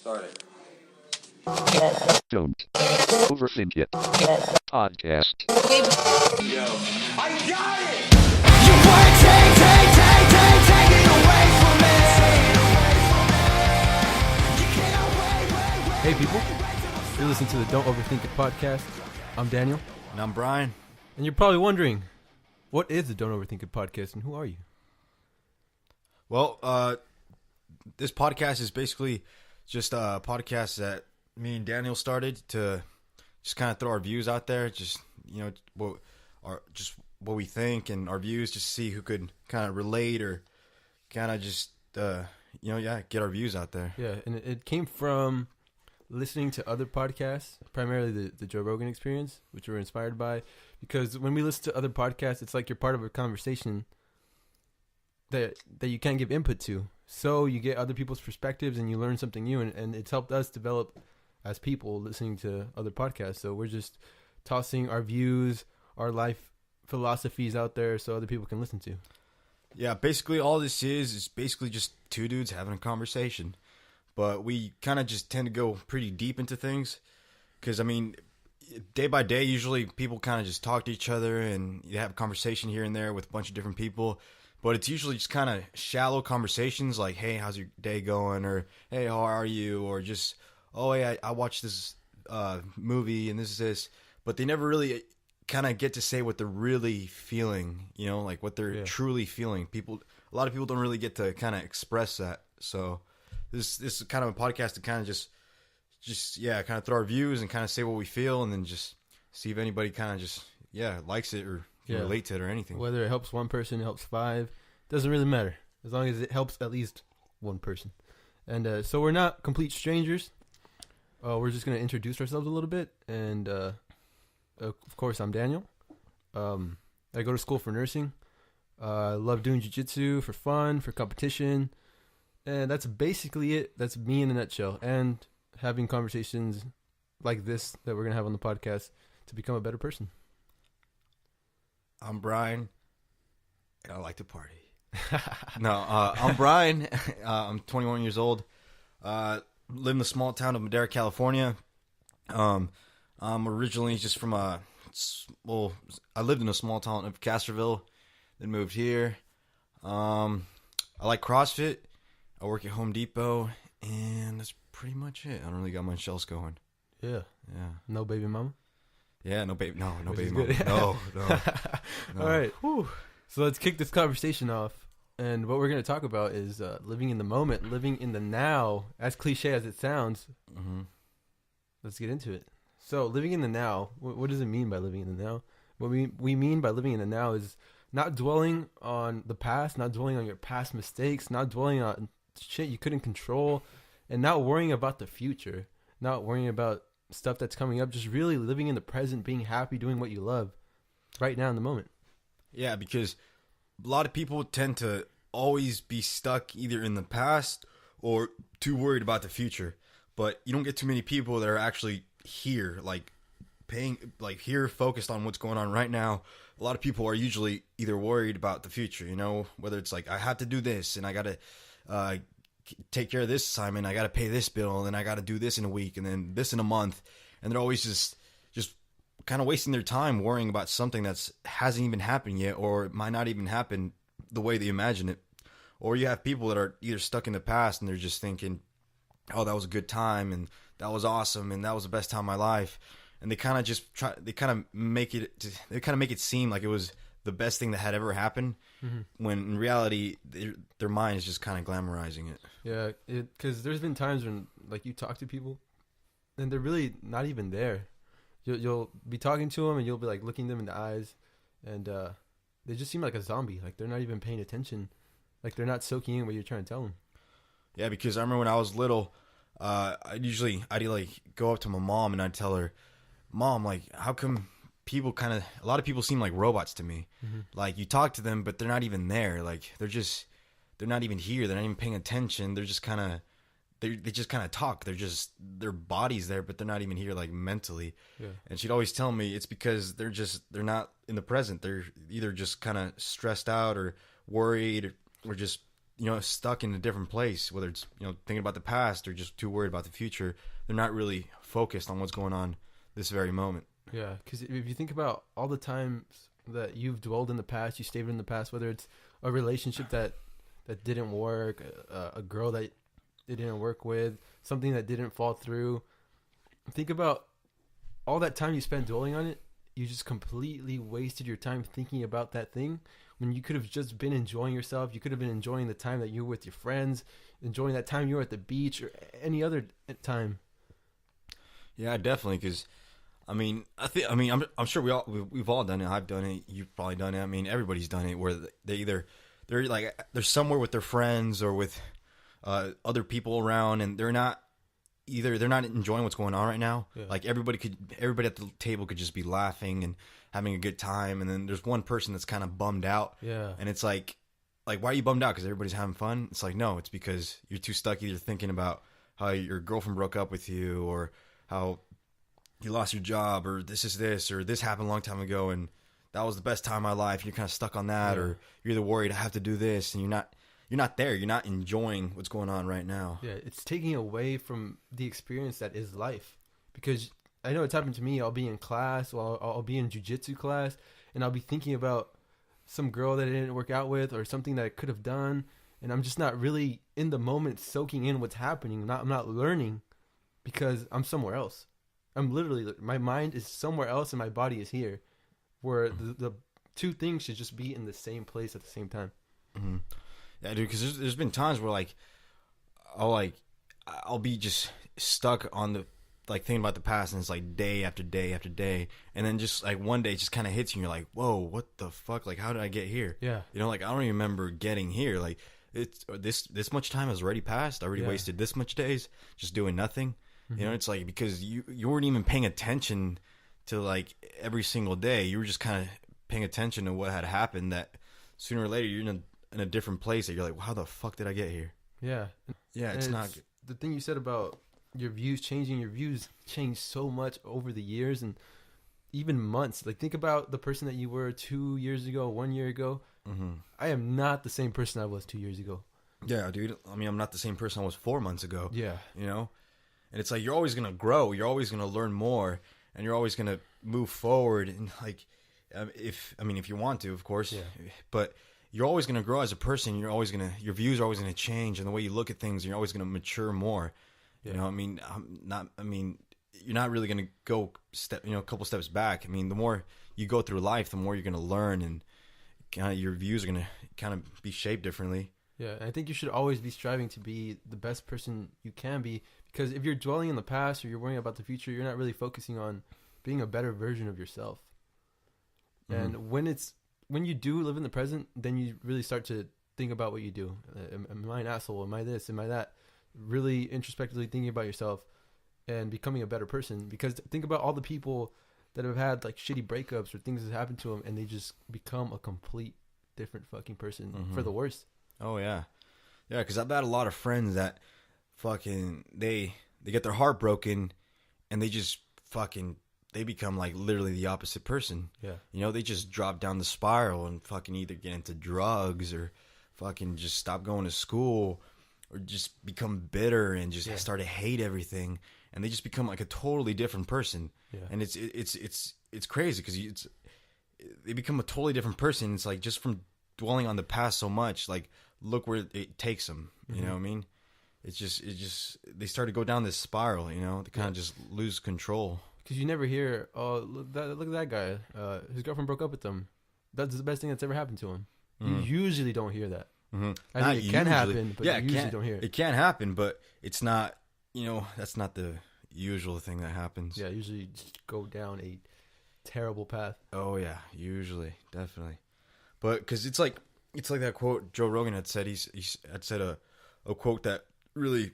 Starting. Don't overthink it. Podcast. Yo. I got it! You wanna take it away from me. You can't wait. Hey people, you're listening to the Don't Overthink It podcast. I'm Daniel, And I'm Brian. and you're probably wondering, what is the Don't Overthink It podcast, and who are you? Well, this podcast is basically just a podcast that me and Daniel started to just kind of throw our views out there, just what we think and our views, just see who could kind of relate or kind of just get our views out there. Yeah, and it came from listening to other podcasts, primarily the Joe Rogan Experience, which we're inspired by, because when we listen to other podcasts, it's like you're part of a conversation that you can't give input to. So you get other people's perspectives and you learn something new, and it's helped us develop as people listening to other podcasts. So we're just tossing our views, our life philosophies out there so other people can listen to. Yeah, basically all this is basically just two dudes having a conversation. But we kind of just tend to go pretty deep into things because, I mean, day by day, usually people kind of just talk to each other and you have a conversation here and there with a bunch of different people. But it's usually just kind of shallow conversations like, hey, how's your day going? Or, hey, how are you? Or just, oh, hey, I watched this movie and this is this. But they never really kind of get to say what they're really feeling, like what they're truly feeling. A lot of people don't really get to kind of express that. So this is kind of a podcast to kind of just kind of throw our views and kind of say what we feel and then just see if anybody kind of just, likes it or can relate to it or anything. Whether it helps one person, it helps five, doesn't really matter. As long as it helps at least one person. And so we're not complete strangers. We're just going to introduce ourselves a little bit. And of course, I'm Daniel. I go to school for nursing. I love doing jiu-jitsu for fun, for competition. And that's basically it. That's me in a nutshell. And having conversations like this that we're going to have on the podcast to become a better person. I'm Brian, and I like to party. I'm Brian. I'm 21 years old. Live in the small town of Madera, California. I'm originally just from I lived in a small town of Castroville, then moved here. I like CrossFit. I work at Home Depot, and that's pretty much it. I don't really got much else going. Yeah. No baby mama? Yeah, no baby mama. Good. No. All right. Whew. So let's kick this conversation off. And what we're going to talk about is living in the moment, living in the now. As cliche as it sounds, Let's get into it. So living in the now, what does it mean by living in the now? What we mean by living in the now is not dwelling on the past, not dwelling on your past mistakes, not dwelling on shit you couldn't control, and not worrying about the future, not worrying about stuff that's coming up, just really living in the present, being happy, doing what you love right now in the moment. Yeah, because a lot of people tend to always be stuck either in the past or too worried about the future. But you don't get too many people that are actually here, here focused on what's going on right now. A lot of people are usually either worried about the future, whether it's like, I have to do this and I got to take care of this assignment, I got to pay this bill, and then I got to do this in a week and then this in a month. And they're always just kind of wasting their time worrying about something that hasn't even happened yet, or it might not even happen the way they imagine it. Or you have people that are either stuck in the past and they're just thinking, oh, that was a good time and that was awesome and that was the best time of my life. And they kind of make it seem like it was the best thing that had ever happened, when in reality their mind is just kind of glamorizing it. Yeah, because there's been times when like you talk to people and they're really not even there. You'll be talking to them and you'll be like looking them in the eyes, and they just seem like a zombie. Like they're not even paying attention. Like they're not soaking in what you're trying to tell them. Yeah, because I remember when I was little, I'd like go up to my mom and I'd tell her, Mom, like, how come a lot of people seem like robots to me? Like, you talk to them, but they're not even there. Like, they're not even here. They're not even paying attention. They're just kind of, they just kind of talk. Their body's there, but they're not even here, like, mentally. Yeah. And she'd always tell me it's because they're not in the present. They're either just kind of stressed out or worried or just stuck in a different place, whether it's thinking about the past or just too worried about the future. They're not really focused on what's going on this very moment. Yeah, because if you think about all the times that you've dwelled in the past, you stayed in the past, whether it's a relationship that didn't work, a girl that it didn't work with, something that didn't fall through. Think about all that time you spent dwelling on it. You just completely wasted your time thinking about that thing when you could have just been enjoying yourself. You could have been enjoying the time that you were with your friends, enjoying that time you were at the beach or any other time. Yeah, definitely. Because I'm sure we've all done it. I've done it. You've probably done it. I mean, everybody's done it. Where they're somewhere with their friends or with other people around, and they're not enjoying what's going on right now. Yeah. Like everybody at the table could just be laughing and having a good time, and then there's one person that's kind of bummed out. Yeah, and it's like why are you bummed out? Because everybody's having fun. It's like, no, it's because you're too stuck either thinking about how your girlfriend broke up with you, or how you lost your job, or this or this happened a long time ago and that was the best time of my life. You're kind of stuck on that. Yeah. Or you're either worried I have to do this, and you're not there. You're not enjoying what's going on right now. Yeah, it's taking away from the experience that is life. Because I know it's happened to me. I'll be in class, or I'll be in jiu-jitsu class, and I'll be thinking about some girl that I didn't work out with, or something that I could have done, and I'm just not really in the moment soaking in what's happening. I'm not learning because I'm somewhere else. I'm literally, my mind is somewhere else and my body is here, where the two things should just be in the same place at the same time. Mm-hmm. Yeah, dude, because there's been times where I'll be just stuck on the thinking about the past, and it's like day after day after day, and then just like one day it just kind of hits you, and you're like, whoa, what the fuck? Like, how did I get here? Yeah, I don't even remember getting here. Like, it's this much time has already passed. I already wasted this much days just doing nothing. Mm-hmm. It's like, because you weren't even paying attention to like every single day. You were just kind of paying attention to what had happened, that sooner or later you're in a different place that you're like, well, how the fuck did I get here? Yeah. It's not good. The thing you said about your views changing, your views changed so much over the years and even months. Like, think about the person that you were 2 years ago, 1 year ago. Mm-hmm. I am not the same person I was 2 years ago. Yeah, dude. I mean, I'm not the same person I was 4 months ago. Yeah. And it's like, you're always going to grow. You're always going to learn more, and you're always going to move forward. And like, if you want to, of course, but you're always going to grow as a person. Your views are always going to change, and the way you look at things, you're always going to mature more. Yeah. You're not really going to go a couple steps back. I mean, the more you go through life, the more you're going to learn, and kind of your views are going to kind of be shaped differently. Yeah, I think you should always be striving to be the best person you can be, because if you're dwelling in the past or you're worrying about the future, you're not really focusing on being a better version of yourself. Mm-hmm. And when you do live in the present, then you really start to think about what you do. Am I an asshole? Am I this? Am I that? Really introspectively thinking about yourself and becoming a better person. Because think about all the people that have had like shitty breakups or things that happened to them, and they just become a complete different fucking person for the worst. Oh yeah, yeah. Because I've had a lot of friends that fucking they get their heart broken, and they just they become like literally the opposite person. Yeah. They just drop down the spiral and fucking either get into drugs or fucking just stop going to school, or just become bitter and just start to hate everything, and they just become like a totally different person. Yeah. And it's crazy because they become a totally different person. It's like, just from dwelling on the past so much, like, look where it takes them. You know what I mean? It's just they start to go down this spiral. They kind of just lose control. Because you never hear, oh, look at that guy. His girlfriend broke up with him. That's the best thing that's ever happened to him. You usually don't hear that. Mm-hmm. I think it can happen, but you usually don't hear it. It can happen, but it's not, that's not the usual thing that happens. Yeah, usually you just go down a terrible path. Oh, yeah, usually, definitely. But, because it's like that quote Joe Rogan had said. He had said a quote that really,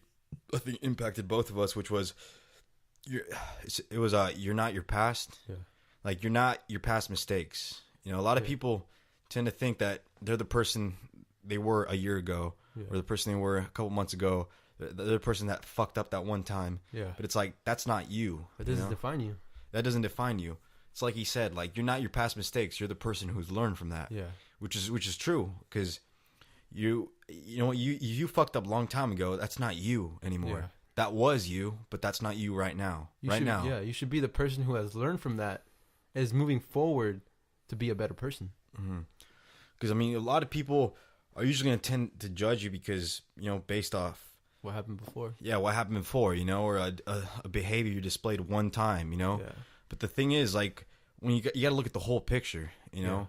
I think, impacted both of us, which was, you're not your past. Yeah. Like, you're not your past mistakes. A lot of people tend to think that they're the person they were a year ago, or the person they were a couple months ago. They're the person that fucked up that one time. Yeah. But it's like, that's not you. That doesn't define you. That doesn't define you. It's like he said, like, you're not your past mistakes. You're the person who's learned from that. Yeah. Which is true, because you know, you fucked up a long time ago. That's not you anymore. Yeah. That was you, but that's not you right now. Now. Yeah, you should be the person who has learned from that, is moving forward to be a better person. Because, I mean, a lot of people are usually going to tend to judge you because, you know, based off, What happened before? yeah, what happened before, you know, or a behavior you displayed one time, you know. Yeah. But the thing is, like, when you got to look at the whole picture, you know. Yeah.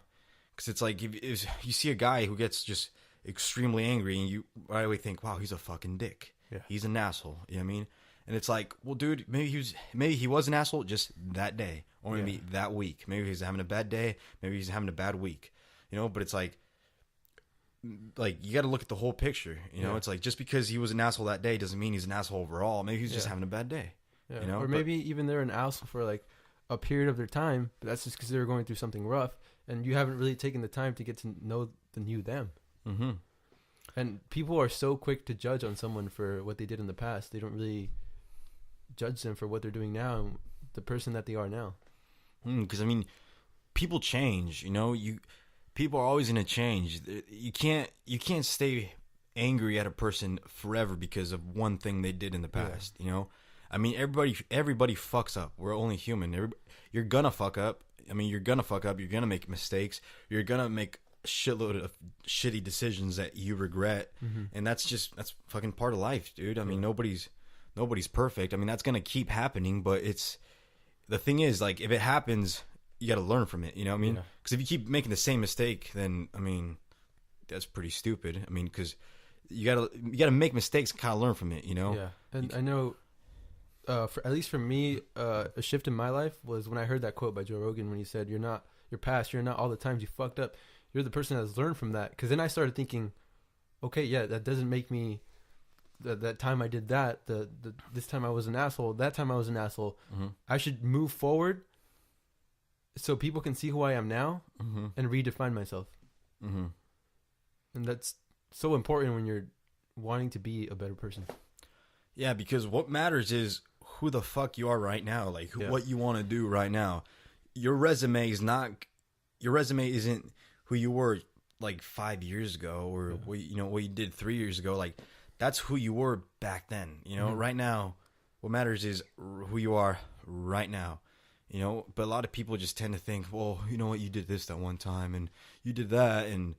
Because it's like, if you see a guy who gets just extremely angry and you right away think, wow, he's a fucking dick. Yeah. He's an asshole. You know what I mean? And it's like, well, dude, maybe he was an asshole just that day, or maybe that week. Maybe he's having a bad day. Maybe he's having a bad week. You know, but it's like you got to look at the whole picture. You know, it's like, just because he was an asshole that day doesn't mean he's an asshole overall. Maybe he's just having a bad day. Yeah. You know, or maybe even they're an asshole for like a period of their time, but that's just because they were going through something rough, and you haven't really taken the time to get to know the new them. Mm-hmm. And people are so quick to judge on someone for what they did in the past. They don't really judge them for what they're doing now and the person that they are now. Because I mean, people change. You know, people are always going to change. You can't stay angry at a person forever because of one thing they did in the past. You know, I mean, everybody fucks up. We're only human. You're gonna fuck up. I mean, you're gonna fuck up. You're gonna make mistakes. You're gonna make a shitload of shitty decisions that you regret, and that's fucking part of life, dude. I mean, nobody's perfect. I mean, that's gonna keep happening, but the thing is, like, if it happens, you got to learn from it. You know what I mean? Because if you keep making the same mistake, then I mean, that's pretty stupid. I mean, because you gotta make mistakes and kind of learn from it. You know? Yeah, and I know, at least for me, a shift in my life was when I heard that quote by Joe Rogan when he said, "You're not your past. You're not all the times you fucked up. You're the person that has learned from that." Because then I started thinking, okay, yeah, that doesn't make me. That time I did that. This time I was an asshole. That time I was an asshole. I should move forward, so people can see who I am now and redefine myself. And that's so important when you're wanting to be a better person. Yeah, because what matters is who the fuck you are right now. Like what you want to do right now. Your resume isn't who you were like 5 years ago or what you did 3 years ago. Like, that's who you were back then. You know, right now, what matters is who you are right now. You know, but a lot of people just tend to think, well, you know what, you did this that one time, and you did that, and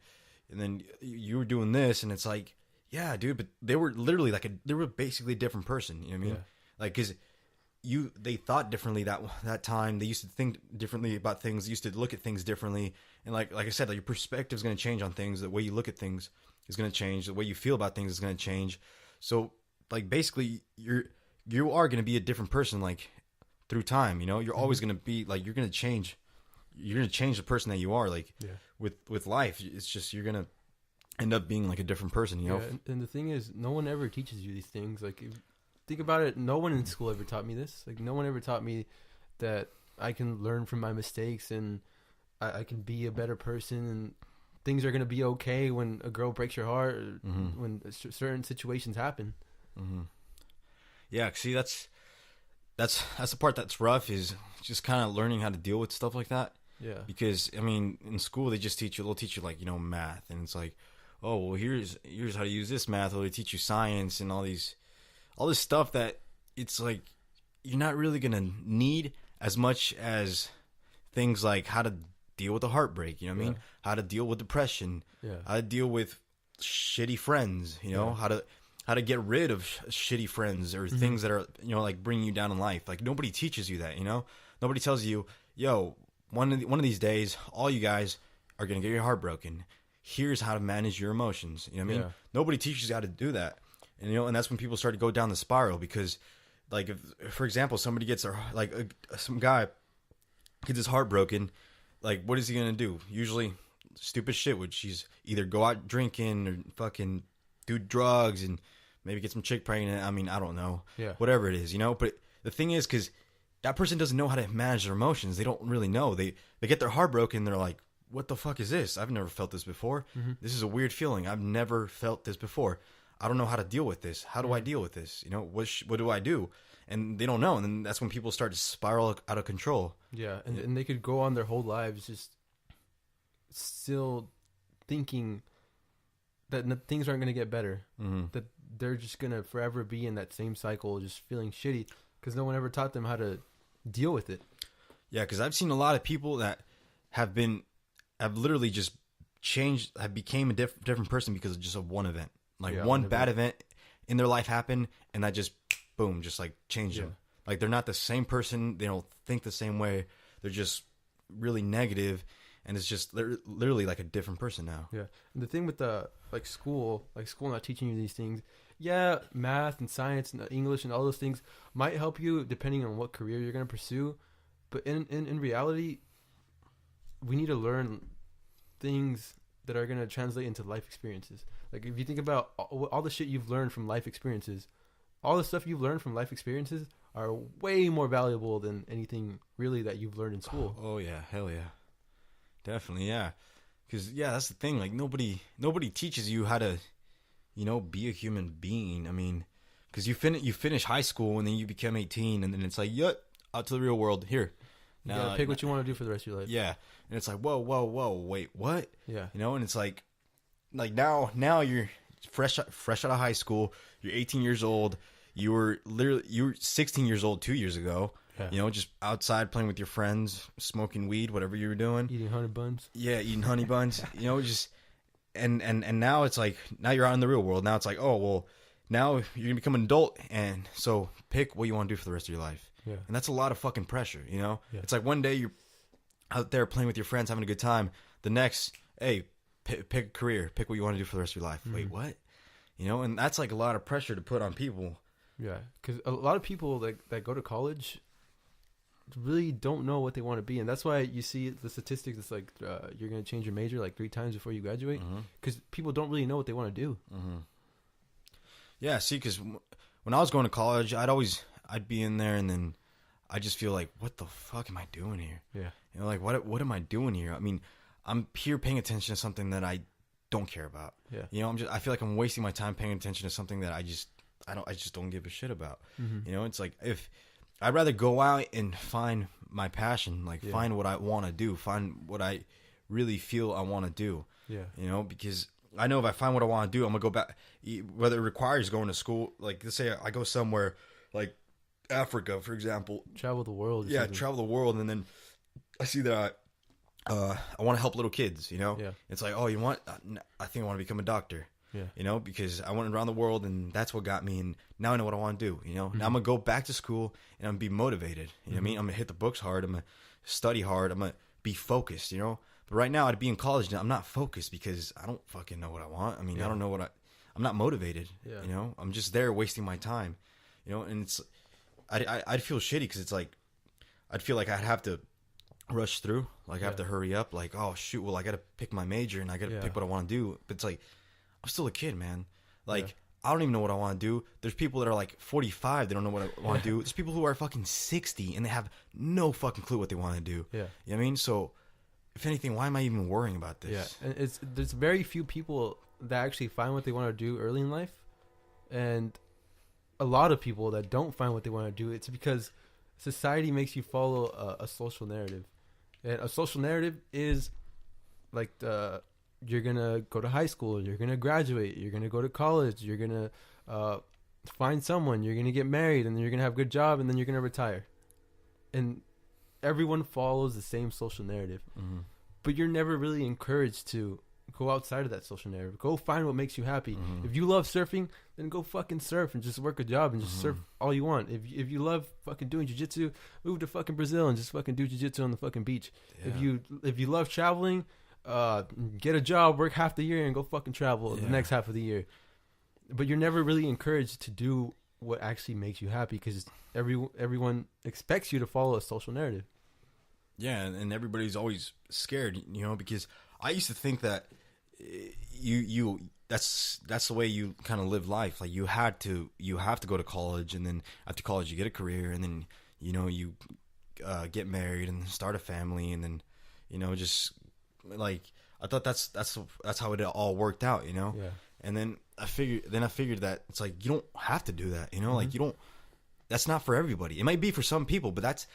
then you were doing this, and it's like, yeah, dude, but they were literally they were basically a different person. You know what I mean? Like, because they thought differently that time. They used to think differently about things. They used to look at things differently, and like I said, like, your perspective is going to change on things. The way you look at things is going to change. The way you feel about things is going to change. So, like, basically, you are going to be a different person, like, through time. You know, you're always going to be like, you're going to change. You're going to change the person that you are. Like, with life, it's just, you're going to end up being like a different person. You know. Yeah, and the thing is, no one ever teaches you these things. Like, think about it. No one in school ever taught me this. Like, no one ever taught me that I can learn from my mistakes and I can be a better person, and things are going to be okay when a girl breaks your heart, or when certain situations happen. Yeah, see, that's the part that's rough, is just kind of learning how to deal with stuff like that. Yeah. Because, I mean, in school, they'll teach you like, you know, math, and it's like, oh, well, here's how to use this math, or they teach you science and all this stuff that it's like you're not really going to need as much as things like how to deal with a heartbreak, you know what I mean? How to deal with depression, how to deal with shitty friends, you know, how to get rid of shitty friends or things that are, you know, like, bringing you down in life. Like, nobody teaches you that, you know? Nobody tells you, yo, one of these days, all you guys are going to get your heart broken. Here's how to manage your emotions. You know what I mean? Nobody teaches you how to do that. And, you know, and that's when people start to go down the spiral, because, like, if, for example, somebody gets some guy gets his heart broken, like, what is he going to do? Usually stupid shit, which he's either go out drinking or fucking do drugs and maybe get some chick pregnant. I mean, I don't know. Yeah. Whatever it is, you know? But the thing is, because that person doesn't know how to manage their emotions. They don't really know. They get their heart broken. They're like, what the fuck is this? I've never felt this before. This is a weird feeling. I've never felt this before. I don't know how to deal with this. How do I deal with this? You know, what do I do? And they don't know. And then that's when people start to spiral out of control. Yeah. And they could go on their whole lives just still thinking things aren't gonna get better. Mm-hmm. That they're just gonna forever be in that same cycle, just feeling shitty because no one ever taught them how to deal with it. Yeah, because I've seen a lot of people that have literally just changed, have became a different person because of just one event. Like one bad event in their life happened, and that just boom, just like changed them. Like they're not the same person. They don't think the same way. They're just really negative, and it's just they're literally like a different person now. Yeah, and the thing with the school not teaching you these things. Yeah, math and science and English and all those things might help you depending on what career you're gonna pursue. But in reality, we need to learn things that are gonna translate into life experiences. Like if you think about all the shit you've learned from life experiences, all the stuff you've learned from life experiences are way more valuable than anything really that you've learned in school. Oh yeah, hell yeah, definitely, yeah. Because that's the thing. Like nobody teaches you how to, be a human being. I mean, because you finish high school and then you become 18, and then it's like, out to the real world. Here, now pick what you want to do for the rest of your life. Yeah, and it's like, whoa, wait, what? Yeah, and it's like now you're fresh out of high school. You're 18 years old. You were 16 years old 2 years ago. Yeah. Just outside playing with your friends, smoking weed, whatever you were doing. Eating honey buns. Yeah, eating honey buns. Just and now it's like now you're out in the real world. Now it's like, oh well, now you're gonna become an adult, and so pick what you want to do for the rest of your life. Yeah, and that's a lot of fucking pressure. Yeah. It's like one day you're out there playing with your friends, having a good time. The next, hey, pick a career, pick what you want to do for the rest of your life. Wait, what? And that's like a lot of pressure to put on people. Yeah, because a lot of people that go to college really don't know what they want to be, and that's why you see the statistics. It's like you're going to change your major like 3 times before you graduate, because people don't really know what they want to do. Yeah, see, because when I was going to college, I'd be in there, and then I just feel like, what the fuck am I doing here? Yeah, like what am I doing here? I mean, I'm here paying attention to something that I don't care about. Yeah, I feel like I'm wasting my time paying attention to something that I just don't give a shit about. It's like if I'd rather go out and find my passion, find what I want to do, find what I really feel I want to do. Yeah. Because I know if I find what I want to do, I'm gonna go back, whether it requires going to school. Like let's say I go somewhere like Africa, for example. Travel the world. Yeah, travel the world, and then I see that I want to help little kids. Yeah. It's like, oh, you want? I think I want to become a doctor. Yeah. Because I went around the world, and that's what got me, and now I know what I want to do. Now I'm gonna go back to school, and I'm gonna be motivated. You know what I mean? I'm gonna hit the books hard. I'm gonna study hard. I'm gonna be focused. But right now, I'd be in college, and I'm not focused because I don't fucking know what I want. I mean, I don't know I'm not motivated. Yeah. I'm just there wasting my time. And it's I'd feel shitty because it's like I'd feel like I'd have to rush through. Like I have to hurry up. Like, oh shoot, well I got to pick my major and I got to pick what I want to do. But it's like I'm still a kid, man. Like I don't even know what I want to do. There's people that are like 45, they don't know what I want to do. There's people who are fucking 60 and they have no fucking clue what they want to do. Yeah. You know what I mean? So if anything, why am I even worrying about this? Yeah. And there's very few people that actually find what they want to do early in life. And a lot of people that don't find what they want to do, it's because society makes you follow a social narrative. And a social narrative is like you're going to go to high school, you're going to graduate, you're going to go to college, you're going to find someone, you're going to get married, and then you're going to have a good job, and then you're going to retire. And everyone follows the same social narrative. Mm-hmm. But you're never really encouraged to go outside of that social narrative. Go find what makes you happy. Mm-hmm. If you love surfing, then go fucking surf and just work a job and just surf all you want. If you love fucking doing jiu-jitsu, move to fucking Brazil and just fucking do jiu-jitsu on the fucking beach. Yeah. If you love traveling, get a job, work half the year, and go fucking travel the next half of the year. But you're never really encouraged to do what actually makes you happy because everyone expects you to follow a social narrative. Yeah, and everybody's always scared, because I used to think that you that's the way you kind of live life. Like you have to go to college, and then after college you get a career, and then you get married and start a family, and then just like I thought that's how it all worked out, Yeah. And then I figured that it's like you don't have to do that, like you don't. That's not for everybody. It might be for some people, but that's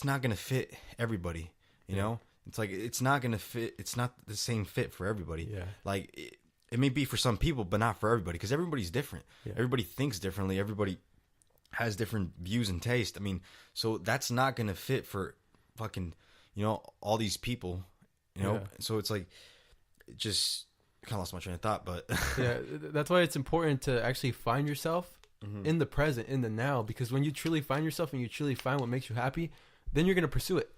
not gonna fit everybody. It's like it's not gonna fit. It's not the same fit for everybody. Yeah. Like it may be for some people, but not for everybody, because everybody's different. Yeah. Everybody thinks differently. Everybody has different views and taste. I mean, so that's not gonna fit for fucking, all these people, Yeah. So it's like, just kind of lost my train of thought, but Yeah, that's why it's important to actually find yourself in the present, in the now, because when you truly find yourself and you truly find what makes you happy, then you're gonna pursue it.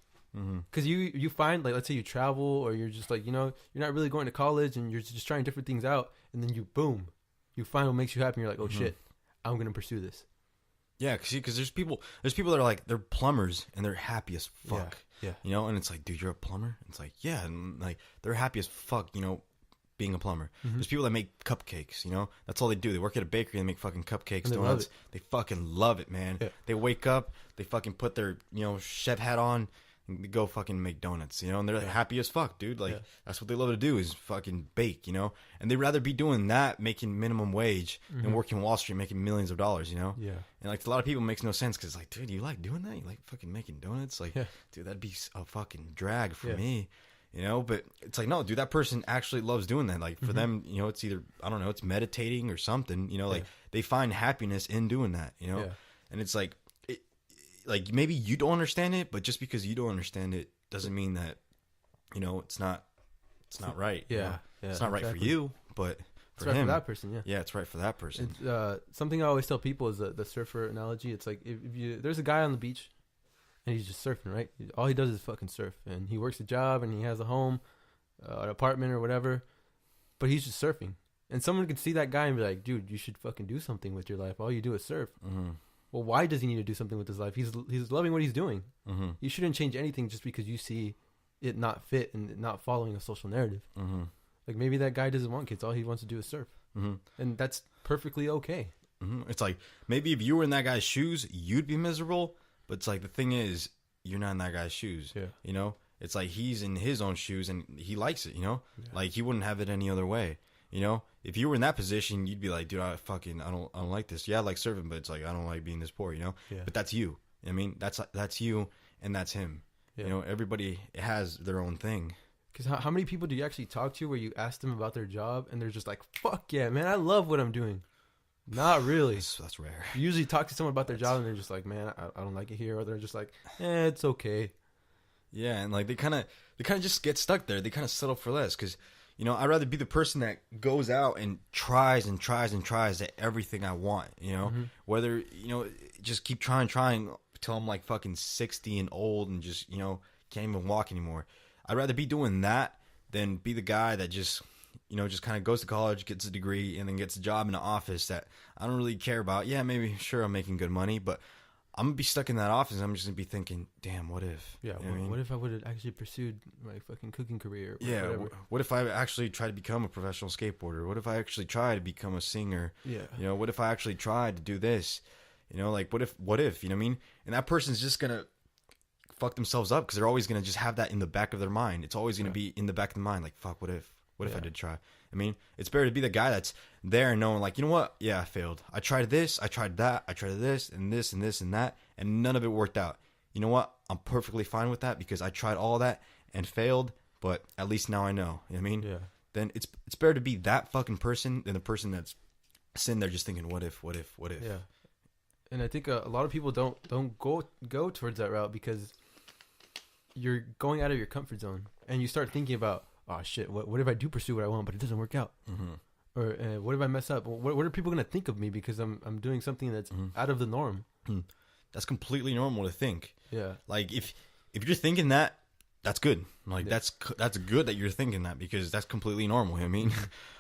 Because you find, like, let's say you travel, or you're just like, you're not really going to college and you're just trying different things out, and then you find what makes you happy, and you're like, oh shit, I'm gonna pursue this. Yeah, because there's people that are like, they're plumbers and they're happy as fuck. Yeah. And it's like, dude, you're a plumber? It's like, yeah, and like, they're happy as fuck, being a plumber. There's people that make cupcakes, that's all they do. They work at a bakery and make fucking cupcakes, And they love donuts. it. They fucking love it, man. Yeah. They wake up, they fucking put their, chef hat on, and they go fucking make donuts, and they're happy as fuck, dude. Like, that's what they love to do, is fucking bake, and they'd rather be doing that, making minimum wage, than working Wall Street, making millions of dollars, Yeah. And like, to a lot of people, it makes no sense, because like, dude, you like doing that? You like fucking making donuts? Like, Yeah. dude, that'd be a fucking drag for Yeah. me, but it's like, no, dude, that person actually loves doing that. Like, for them, it's either, I don't know, it's meditating or something, like, they find happiness in doing that, Yeah. and it's like, like, maybe you don't understand it, but just because you don't understand it doesn't mean that, it's not right. Yeah. It's not right for exactly. you, but It's for right him, for that person. Yeah. yeah, it's right for that person. It's, something I always tell people is the surfer analogy. It's like, if there's a guy on the beach and he's just surfing, right? All he does is fucking surf, and he works a job and he has a home, an apartment or whatever, but he's just surfing. And someone could see that guy and be like, dude, you should fucking do something with your life. All you do is surf. Well, why does he need to do something with his life? He's loving what he's doing. You shouldn't change anything just because you see it not fit and not following a social narrative. Like, maybe that guy doesn't want kids. All he wants to do is surf. And that's perfectly okay. It's like, maybe if you were in that guy's shoes, you'd be miserable. But it's like, the thing is, you're not in that guy's shoes. Yeah. It's like, he's in his own shoes and he likes it. Like, he wouldn't have it any other way. If you were in that position, you'd be like, dude, I don't like this. Yeah, I like surfing, but it's like, I don't like being this poor. Yeah. But that's you. I mean, that's you, and that's him. Yeah. Everybody has their own thing. Because how many people do you actually talk to where you ask them about their job and they're just like, fuck yeah, man, I love what I'm doing? Not really. That's rare. You usually talk to someone about their job and they're just like, man, I don't like it here. Or they're just like, it's okay. Yeah, and like, they kind of just get stuck there. They kind of settle for less, because I'd rather be the person that goes out and tries and tries and tries at everything I want. Whether just keep trying till I'm like fucking 60 and old and just can't even walk anymore. I'd rather be doing that than be the guy that just just kind of goes to college, gets a degree, and then gets a job in an office that I don't really care about. Yeah, maybe, sure, I'm making good money, but I'm gonna be stuck in that office. I'm just gonna be thinking, damn, what if? Yeah, You know what I mean? what if I would have actually pursued my fucking cooking career? Or Yeah, whatever? what if I actually try to become a professional skateboarder? What if I actually try to become a singer? Yeah. What if I actually tried to do this? Like, what if, you know what I mean? And that person's just gonna fuck themselves up, because they're always gonna just have that in the back of their mind. It's always gonna be in the back of the mind, like, fuck, what if I did try? I mean, it's better to be the guy that's there and knowing, like, you know what? Yeah, I failed. I tried this, I tried that, I tried this and this and this and that, and none of it worked out. You know what? I'm perfectly fine with that, because I tried all that and failed, but at least now I know. You know what I mean? Yeah. Then it's better to be that fucking person than the person that's sitting there just thinking, what if? Yeah. And I think a lot of people don't go towards that route, because you're going out of your comfort zone and you start thinking about, oh shit, what if I do pursue what I want but it doesn't work out? Or what if I mess up? What are people gonna think of me because I'm doing something that's out of the norm? That's completely normal to think. Yeah. Like, if you're thinking that, that's good. Like, that's good that you're thinking that, because that's completely normal. You know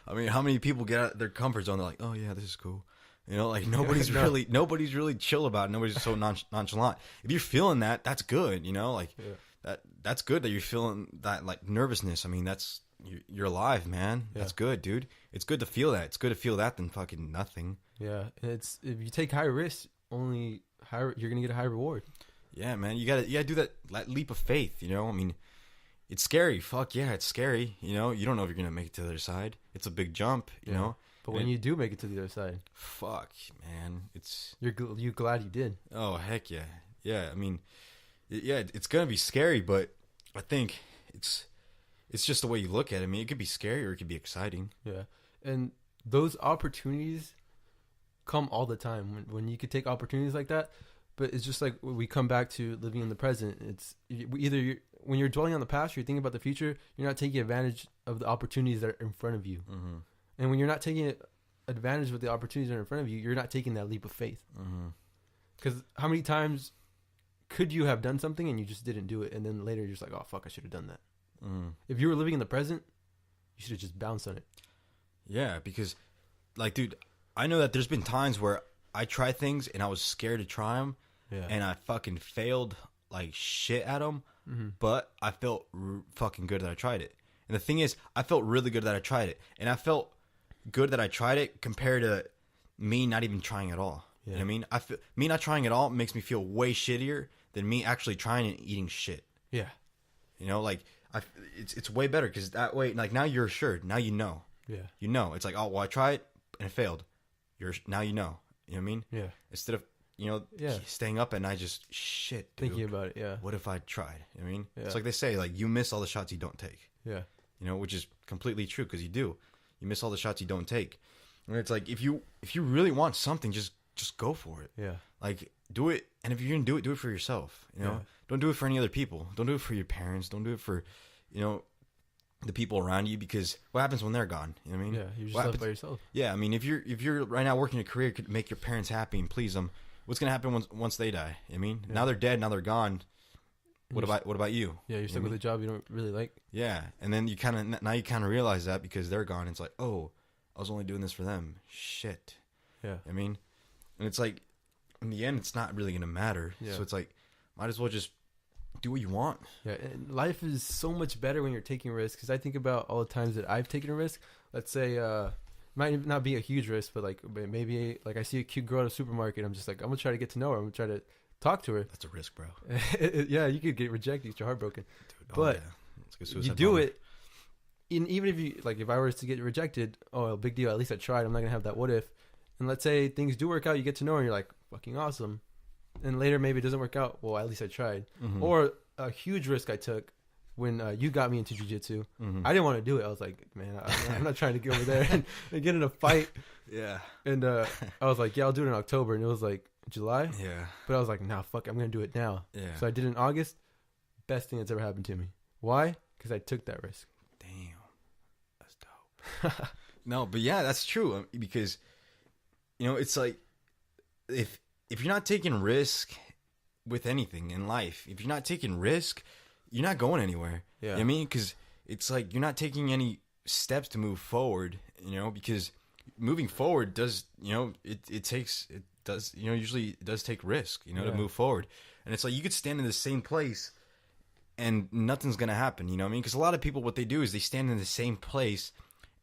what I mean, how many people get out of their comfort zone? They're like, oh yeah, this is cool. Like, nobody's really chill about it. Nobody's so nonchalant. If you're feeling that, that's good. Like, that's good that you're feeling that, like, nervousness. I mean, that's, you're alive, man. Yeah. That's good, dude. It's good to feel that. It's good to feel that than fucking nothing. Yeah. And it's, if you take high risks, you're gonna get a high reward. Yeah, man. You gotta do that leap of faith. I mean, it's scary. Fuck yeah, it's scary. You don't know if you're gonna make it to the other side. It's a big jump. You know. But when you do make it to the other side, fuck, man, you're glad you did. Oh heck yeah, yeah. I mean, it's gonna be scary, but I think it's just the way you look at it. I mean, it could be scary or it could be exciting. Yeah, And those opportunities come all the time when you could take opportunities like that. But it's just like we come back to living in the present. It's either when you're dwelling on the past, you're thinking about the future, you're not taking advantage of the opportunities that are in front of you. Mm-hmm. And when you're not taking advantage of the opportunities that are in front of you, you're not taking that leap of faith. Because how many times could you have done something and you just didn't do it, and then later you're just like, oh fuck, I should have done that. If you were living in the present, you should have just bounced on it. Yeah, because like, dude, I know that there's been times where I try things and I was scared to try them, and I fucking failed like shit at them, but I felt fucking good that I tried it. And the thing is, I felt really good that I tried it, and I felt good that I tried it compared to me not even trying at all. You know what I mean? Me not trying at all makes me feel way shittier than me actually trying and eating shit. Yeah. You know, like it's way better because that way, like, now you're assured. Now you know. Yeah. You know. It's like, oh well, I tried and it failed. Now you know. You know what I mean? Yeah. Instead of staying up at night just shit, dude, thinking about it. Yeah. what if I tried? You know what I mean? Yeah. It's like they say, like, you miss all the shots you don't take. Yeah. You know, which is completely true because you do. You miss all the shots you don't take. And it's like if you really want something, just go for it. Yeah. Like, do it, and if you're gonna do it for yourself. You know, Yeah. Don't do it for any other people. Don't do it for your parents. Don't do it for, you know, the people around you, because what happens when they're gone? You know what I mean? Yeah. You're just What left happens- by yourself. Yeah, I mean, if you're right now working a career could make your parents happy and please them, what's gonna happen once they die? I mean, now they're dead, now they're gone. What about you? Yeah, you're stuck with a job you don't really like. Yeah, and then you kind of realize that because they're gone. It's like, oh, I was only doing this for them. Shit. Yeah. I mean, and it's like, in the end, it's not really gonna matter. Yeah. So it's like, might as well just do what you want. Yeah, and life is so much better when you're taking risks. Because I think about all the times that I've taken a risk. Let's say, might not be a huge risk, but like maybe like I see a cute girl at a supermarket. I'm just like, I'm gonna try to get to know her. I'm gonna try to talk to her. That's a risk, bro. Yeah, you could get rejected, get your heart broken. Dude, But It's like a you suicide do bomber. it. Even if you like, if I was to get rejected, oh, big deal. At least I tried. I'm not gonna have that what if. And let's say things do work out, you get to know her, and you're like, fucking awesome. And later maybe it doesn't work out. Well, at least I tried. Or a huge risk I took when you got me into jiu-jitsu. I didn't want to do it. I was like, man, I'm not trying to go over there and get in a fight. Yeah. And I was like, yeah, I'll do it in October. And it was like July. Yeah. But I was like, nah, fuck, I'm going to do it now. Yeah. So I did it in August. Best thing that's ever happened to me. Why? Because I took that risk. Damn. That's dope. No, but yeah, that's true. Because, you know, it's like, if you're not taking risk with anything in life, if you're not taking risk, you're not going anywhere. Yeah. You know what I mean? Because it's like you're not taking any steps to move forward, you know, because moving forward does, you know, usually it does take risk, you know, to move forward. And it's like you could stand in the same place and nothing's going to happen, you know what I mean? Because a lot of people, what they do is they stand in the same place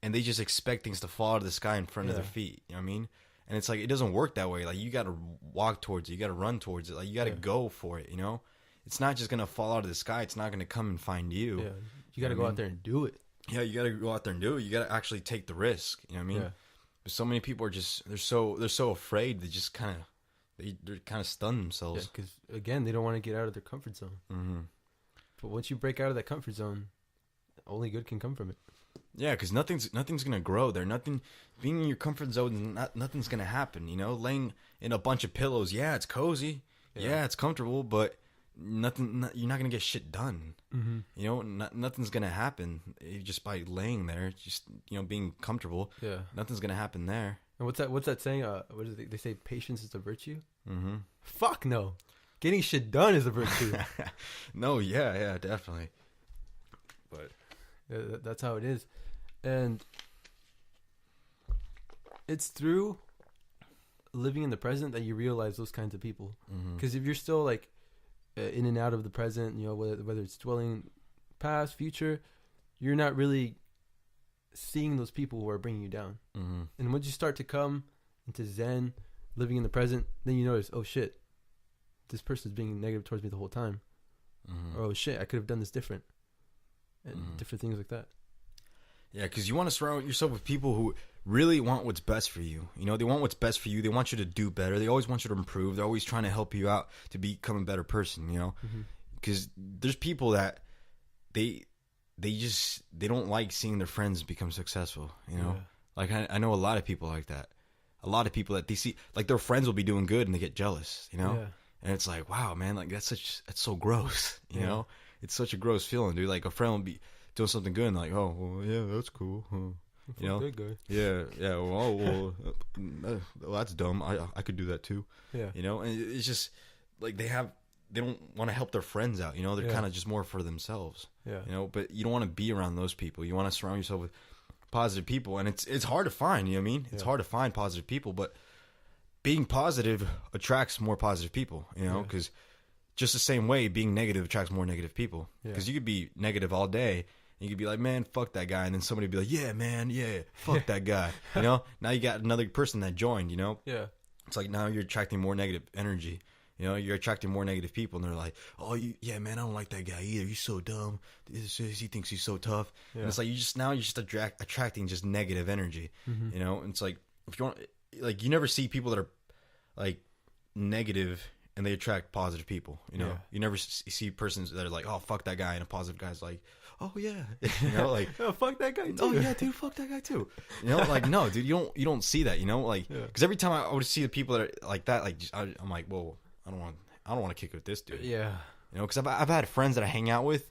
and they just expect things to fall out of the sky in front of their feet, you know what I mean? And it's like, it doesn't work that way. Like, you got to walk towards it. You got to run towards it. Like, you got to go for it, you know? It's not just going to fall out of the sky. It's not going to come and find you. Yeah. You got to go out there and do it. Yeah, you got to go out there and do it. You got to actually take the risk, you know what I mean? Yeah. But so many people are just, they're so afraid. They just kind of, they're kind of stun themselves. Because, again, they don't want to get out of their comfort zone. Mm-hmm. But once you break out of that comfort zone, only good can come from it. Yeah, because nothing's gonna grow there. Being in your comfort zone, nothing's gonna happen. You know, laying in a bunch of pillows. Yeah, it's cozy. Yeah, it's comfortable, but you're not gonna get shit done. Mm-hmm. You know, nothing's gonna happen just by laying there. Just, you know, being comfortable. Yeah. Nothing's gonna happen there. And what's that saying? What is it? They say patience is a virtue? Mm-hmm. Fuck no. Getting shit done is a virtue. No, yeah, definitely. But That's how it is. And it's through living in the present that you realize those kinds of people. Because if you're still like in and out of the present, you know, whether it's dwelling past, future, you're not really seeing those people who are bringing you down. And once you start to come into Zen, living in the present, then you notice, oh shit, this person's being negative towards me the whole time. Or, oh shit, I could have done this different. And different things like that. yeah, because you want to surround yourself with people who really want what's best for you. You know, they want what's best for you. They want you to do better. They always want you to improve. They're always trying to help you out to become a better person, you know? Because there's people that they don't like seeing their friends become successful, you know? Like I know a lot of people like that. A lot of people that they see, like their friends will be doing good and they get jealous, you know? Yeah. And it's like, wow, man, like that's so gross, you know? It's such a gross feeling, dude. Like a friend will be doing something good and like, oh, well, yeah, that's cool. Huh. You know? That guy. Yeah, yeah. Well, that's dumb. I could do that too. Yeah. You know, and it's just like they don't want to help their friends out. You know, they're kind of just more for themselves. Yeah. You know, but you don't want to be around those people. You want to surround yourself with positive people, and it's hard to find. You know what I mean? It's hard to find positive people, but being positive attracts more positive people. You know, because just the same way, being negative attracts more negative people. Because you could be negative all day. You could be like, man, fuck that guy. And then somebody would be like, yeah, man, yeah, fuck that guy. You know? Now you got another person that joined, you know? Yeah. It's like now you're attracting more negative energy. You know? You're attracting more negative people. And they're like, oh, yeah, man, I don't like that guy either. He's so dumb. He thinks he's so tough. Yeah. And it's like you're just attracting just negative energy. You know? And it's like, if you want, like, you never see people that are like negative and they attract positive people. You know? You never see persons that are like, oh, fuck that guy. And a positive guy's like, oh yeah, you know, like oh, fuck that guy too. Oh yeah, dude, fuck that guy too. You know, like no, dude, you don't see that. You know, like because every time I would see the people that are like that, like I'm like, whoa, I don't want to kick it with this dude. Yeah, you know, because I've had friends that I hang out with,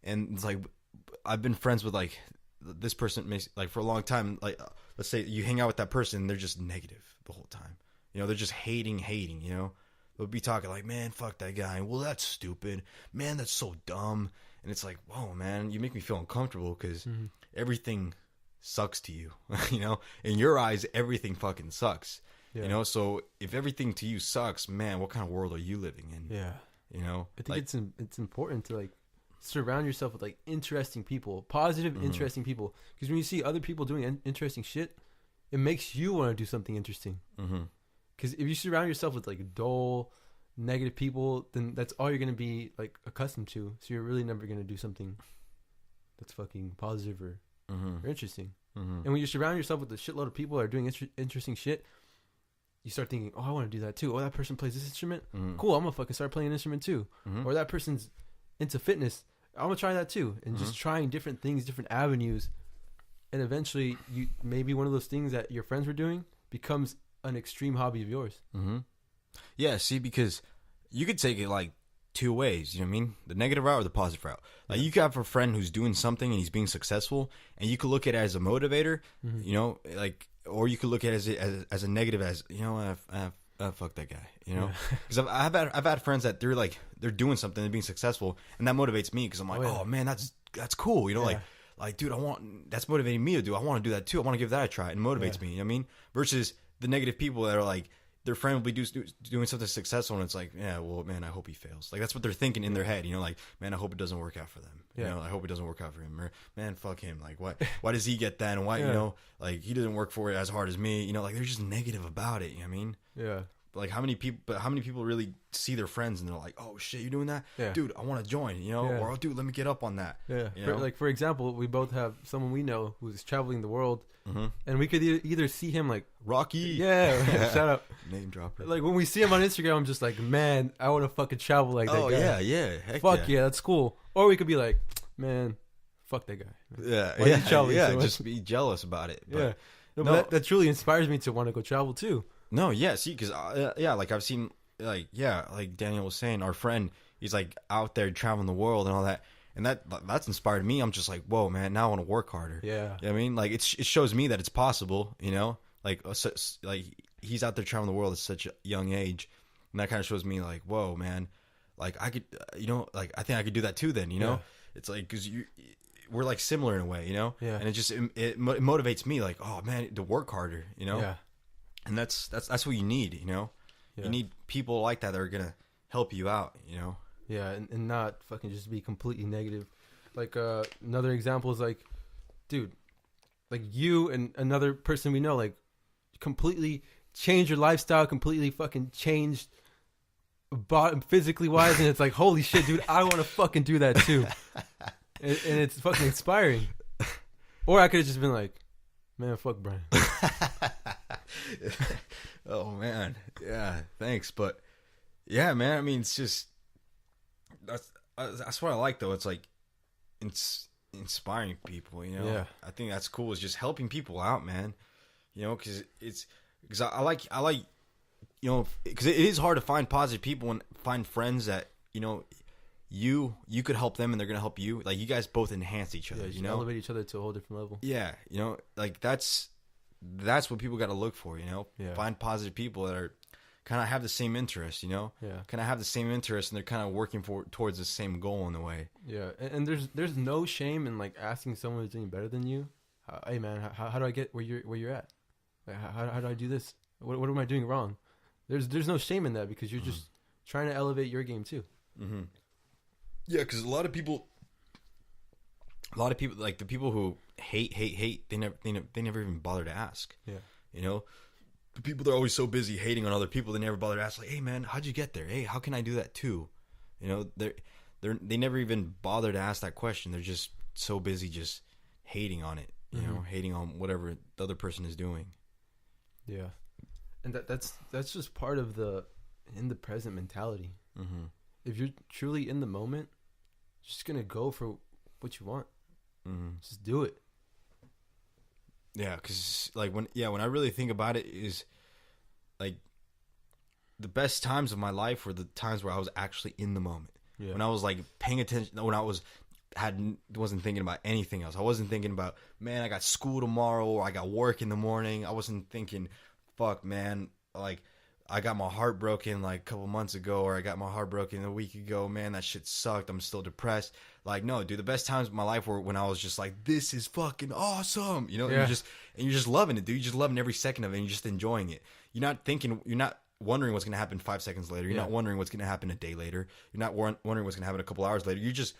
and it's like I've been friends with like this person like for a long time. Like let's say you hang out with that person, they're just negative the whole time. You know, they're just hating. You know, they'll be talking like, man, fuck that guy. Well, that's stupid. Man, that's so dumb. And it's like, whoa, man, you make me feel uncomfortable because everything sucks to you. You know, in your eyes, everything fucking sucks. You know, so if everything to you sucks, man, what kind of world are you living in? Yeah, you know, I think it's important to like surround yourself with like interesting people, positive, interesting people. Because when you see other people doing interesting shit, it makes you want to do something interesting. Because if you surround yourself with like dull, negative people, then that's all you're gonna be like accustomed to. So you're really never gonna do something that's fucking positive or interesting. And when you surround yourself with a shitload of people that are doing interesting shit, you start thinking, oh, I want to do that too. Oh, that person plays this instrument. Cool, I'm gonna fucking start playing an instrument too. Or that person's into fitness. I'm gonna try that too. And just trying different things, different avenues, and eventually, you maybe one of those things that your friends were doing becomes an extreme hobby of yours. Yeah, see, because you could take it like two ways, you know what I mean? The negative route or the positive route. Like you could have a friend who's doing something and he's being successful, and you could look at it as a motivator, you know, like, or you could look at it as a negative, as, you know, fuck that guy, you know? Because I've had friends that they're doing something, they're being successful, and that motivates me because I'm like, oh man, that's cool, you know, like dude, that's motivating me to do. I want to do that too. I want to give that a try. It motivates me, you know what I mean? Versus the negative people that are like, their friend will be doing something successful, and it's like, yeah, well, man, I hope he fails. Like, that's what they're thinking in their head, you know, like, man, I hope it doesn't work out for them. You know, I hope it doesn't work out for him. Or, man, fuck him. Like, why does he get that? And why, you know, like, he doesn't work for it as hard as me. You know, like, they're just negative about it, you know what I mean? Yeah. Like, how many people really see their friends and they're like, oh, shit, you're doing that? Yeah. Dude, I want to join, you know? Yeah. Or, oh, dude, let me get up on that. Yeah. You know? For example, we both have someone we know who's traveling the world, and we could either see him like Rocky. Yeah. Shout out. Name dropper. Like, when we see him on Instagram, I'm just like, man, I want to fucking travel like that guy. Oh, yeah. Heck fuck yeah, that's cool. Or we could be like, man, fuck that guy. Yeah. Why so just be jealous about it. But, but that truly inspires me to want to go travel too. No, yeah, see, because, like, I've seen, like, like Daniel was saying, our friend, he's, like, out there traveling the world and all that, and that's inspired me. I'm just like, whoa, man, now I want to work harder. Yeah. You know what I mean? Like, it shows me that it's possible, you know? Like, he's out there traveling the world at such a young age, and that kind of shows me, like, whoa, man, like, I could, you know, like, I think I could do that too then, you know? It's like, because we're, like, similar in a way, you know? Yeah. And it motivates me, like, oh, man, to work harder, you know? Yeah. And that's what you need, you know? Yeah. You need people like that are going to help you out, you know? Yeah, and not fucking just be completely negative. Like, another example is like, dude, like you and another person we know, like, completely changed your lifestyle, completely fucking changed physically wise, and it's like, holy shit, dude, I want to fucking do that too. and it's fucking inspiring. Or I could have just been like, man, fuck Brian. Oh man, yeah, thanks, but yeah, man, I mean, it's just that's what I like though. It's like it's inspiring people, you know. Yeah, I think that's cool. It's just helping people out, man. You know, because I like you know, because it is hard to find positive people and find friends that, you know, you could help them and they're gonna help you. Like, you guys both enhance each other. Yeah, you know, elevate each other to a whole different level. yeah, you know, like that's what people got to look for. You know, Yeah. find positive people that are kind of have the same interests. You know, Yeah. kind of have the same interests and they're kind of working towards the same goal in a way. Yeah, and there's no shame in like asking someone who's doing better than you, hey man, how do I get where you're at? Like, how do I do this? What am I doing wrong? There's no shame in that because you're just trying to elevate your game too. Mm-hmm. Yeah, because a lot of people, like the people who hate, they never even bother to ask. Yeah, you know, the people that are always so busy hating on other people, they never bother to ask. Like, hey man, how'd you get there? Hey, how can I do that too? You know, they never even bother to ask that question. They're just so busy just hating on it. You know, hating on whatever the other person is doing. Yeah, and that's just part of the in the present mentality. Mm-hmm. If you're truly in the moment, you're just gonna go for what you want. Mm-hmm. Just do it. Yeah, because like when I really think about it, is like the best times of my life were the times where I was actually in the moment. Yeah. When I was like paying attention, when I wasn't thinking about anything else. I wasn't thinking about, man, I got school tomorrow or I got work in the morning. I wasn't thinking, fuck, man, like I got my heart broken like a couple months ago, or I got my heart broken a week ago. Man, that shit sucked. I'm still depressed. Like, no, dude, the best times of my life were when I was just like, this is fucking awesome. You know, Yeah. and you're just loving it, dude. You're just loving every second of it and you're just enjoying it. You're not wondering what's going to happen 5 seconds later. You're not wondering what's going to happen a day later. You're not wondering what's going to happen a couple hours later. You're just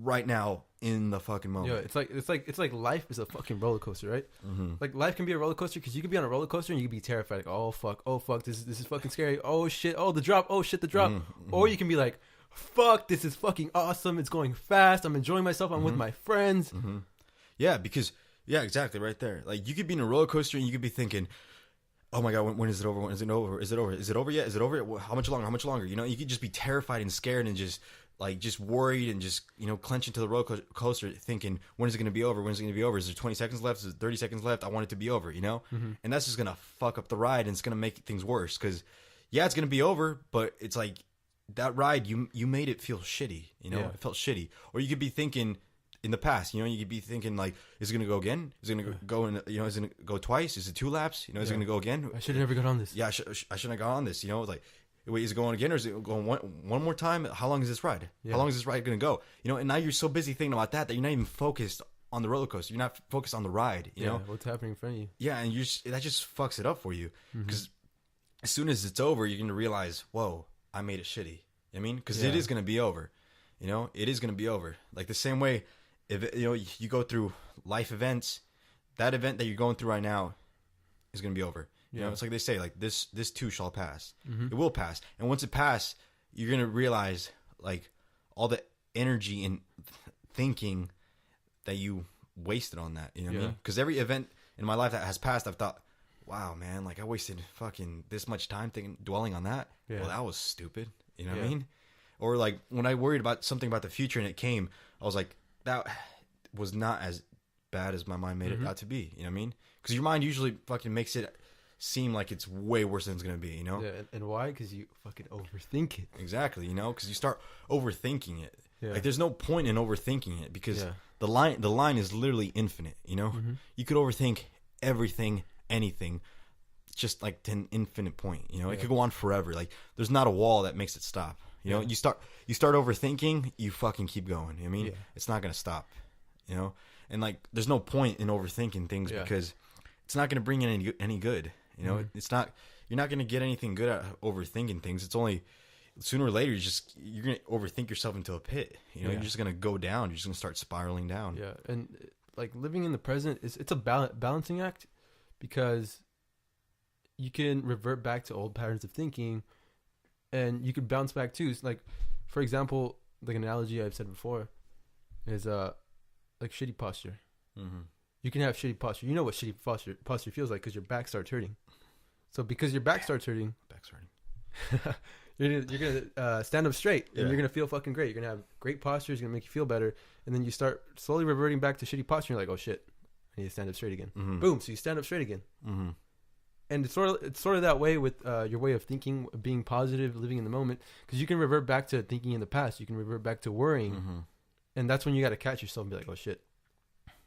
right now in the fucking moment. Yeah, it's like life is a fucking roller coaster, right? Mm-hmm. Like life can be a roller coaster because you could be on a roller coaster and you could be terrified, like, oh fuck, this is fucking scary. Oh shit, oh the drop, oh shit the drop. Mm-hmm. Or you can be like, fuck, this is fucking awesome. It's going fast. I'm enjoying myself. I'm with my friends. Mm-hmm. Yeah, because exactly right there. Like you could be in a roller coaster and you could be thinking, oh my god, when is it over? When is it over? Is it over? Is it over yet? Is it over yet? How much longer? How much longer? You know, you could just be terrified and scared and just worried and just, you know, clenching to the roller coaster thinking, when is it going to be over? When is it going to be over? Is there 20 seconds left? Is there 30 seconds left? I want it to be over, you know? And that's just going to fuck up the ride and it's going to make things worse because, yeah, it's going to be over, but it's like that ride, you made it feel shitty, you know? Yeah. It felt shitty. Or you could be thinking in the past, you know, you could be thinking like, is it going to go again? Is it going to go in, you know, is it going to go twice? Is it 2 laps? You know, is it going to go again? I should have never got on this. Yeah, I shouldn't have got on this, you know? Like, wait, is it going again or is it going one more time? How long is this ride? Yeah. How long is this ride going to go? You know, and now you're so busy thinking about that you're not even focused on the roller coaster. You're not focused on the ride, you know? What's happening in front of you. Yeah, and that just fucks it up for you. Because as soon as it's over, you're going to realize, whoa, I made it shitty. You know what I mean? Because it is going to be over. You know, it is going to be over. Like the same way, if you know, you go through life events, that event that you're going through right now is going to be over. You know, it's like they say, like this too shall pass. It will pass, and once it passes, you're gonna realize like all the energy and thinking that you wasted on that. You know what I mean? Because every event in my life that has passed, I've thought, wow, man, like I wasted fucking this much time dwelling on that. Yeah. Well, that was stupid. You know what I mean? Or like when I worried about something about the future and it came, I was like, that was not as bad as my mind made it out to be. You know what I mean? Because your mind usually fucking makes it seem like it's way worse than it's gonna be, you know? Yeah, and why? Because you fucking overthink it. Exactly, you know, because you start overthinking it. Yeah. Like, there's no point in overthinking it because Yeah. the line is literally infinite. You know, you could overthink everything, anything, just like to an infinite point. You know, it could go on forever. Like, there's not a wall that makes it stop. You know, you start overthinking, you fucking keep going. You know what I mean, it's not gonna stop. You know, and like, there's no point in overthinking things because it's not gonna bring in any good. You know, it's not. You're not gonna get anything good at overthinking things. It's only sooner or later you're gonna overthink yourself into a pit. You know, you're just gonna go down. You're just gonna start spiraling down. Yeah, and like living in the present it's a balancing act because you can revert back to old patterns of thinking, and you could bounce back too. So like, for example, like an analogy I've said before is like shitty posture. Mm-hmm. You can have shitty posture. You know what shitty posture feels like because your back starts hurting. So because your back starts hurting, Back's hurting. you're gonna stand up straight and you're gonna feel fucking great. You're gonna have great posture. It's gonna make you feel better. And then you start slowly reverting back to shitty posture. You're like, oh shit, I need to stand up straight again. Mhm. Boom. So you stand up straight again. Mhm. And it's sort of that way with your way of thinking, being positive, living in the moment, because you can revert back to thinking in the past. You can revert back to worrying, Mhm. and that's when you got to catch yourself and be like, "Oh shit,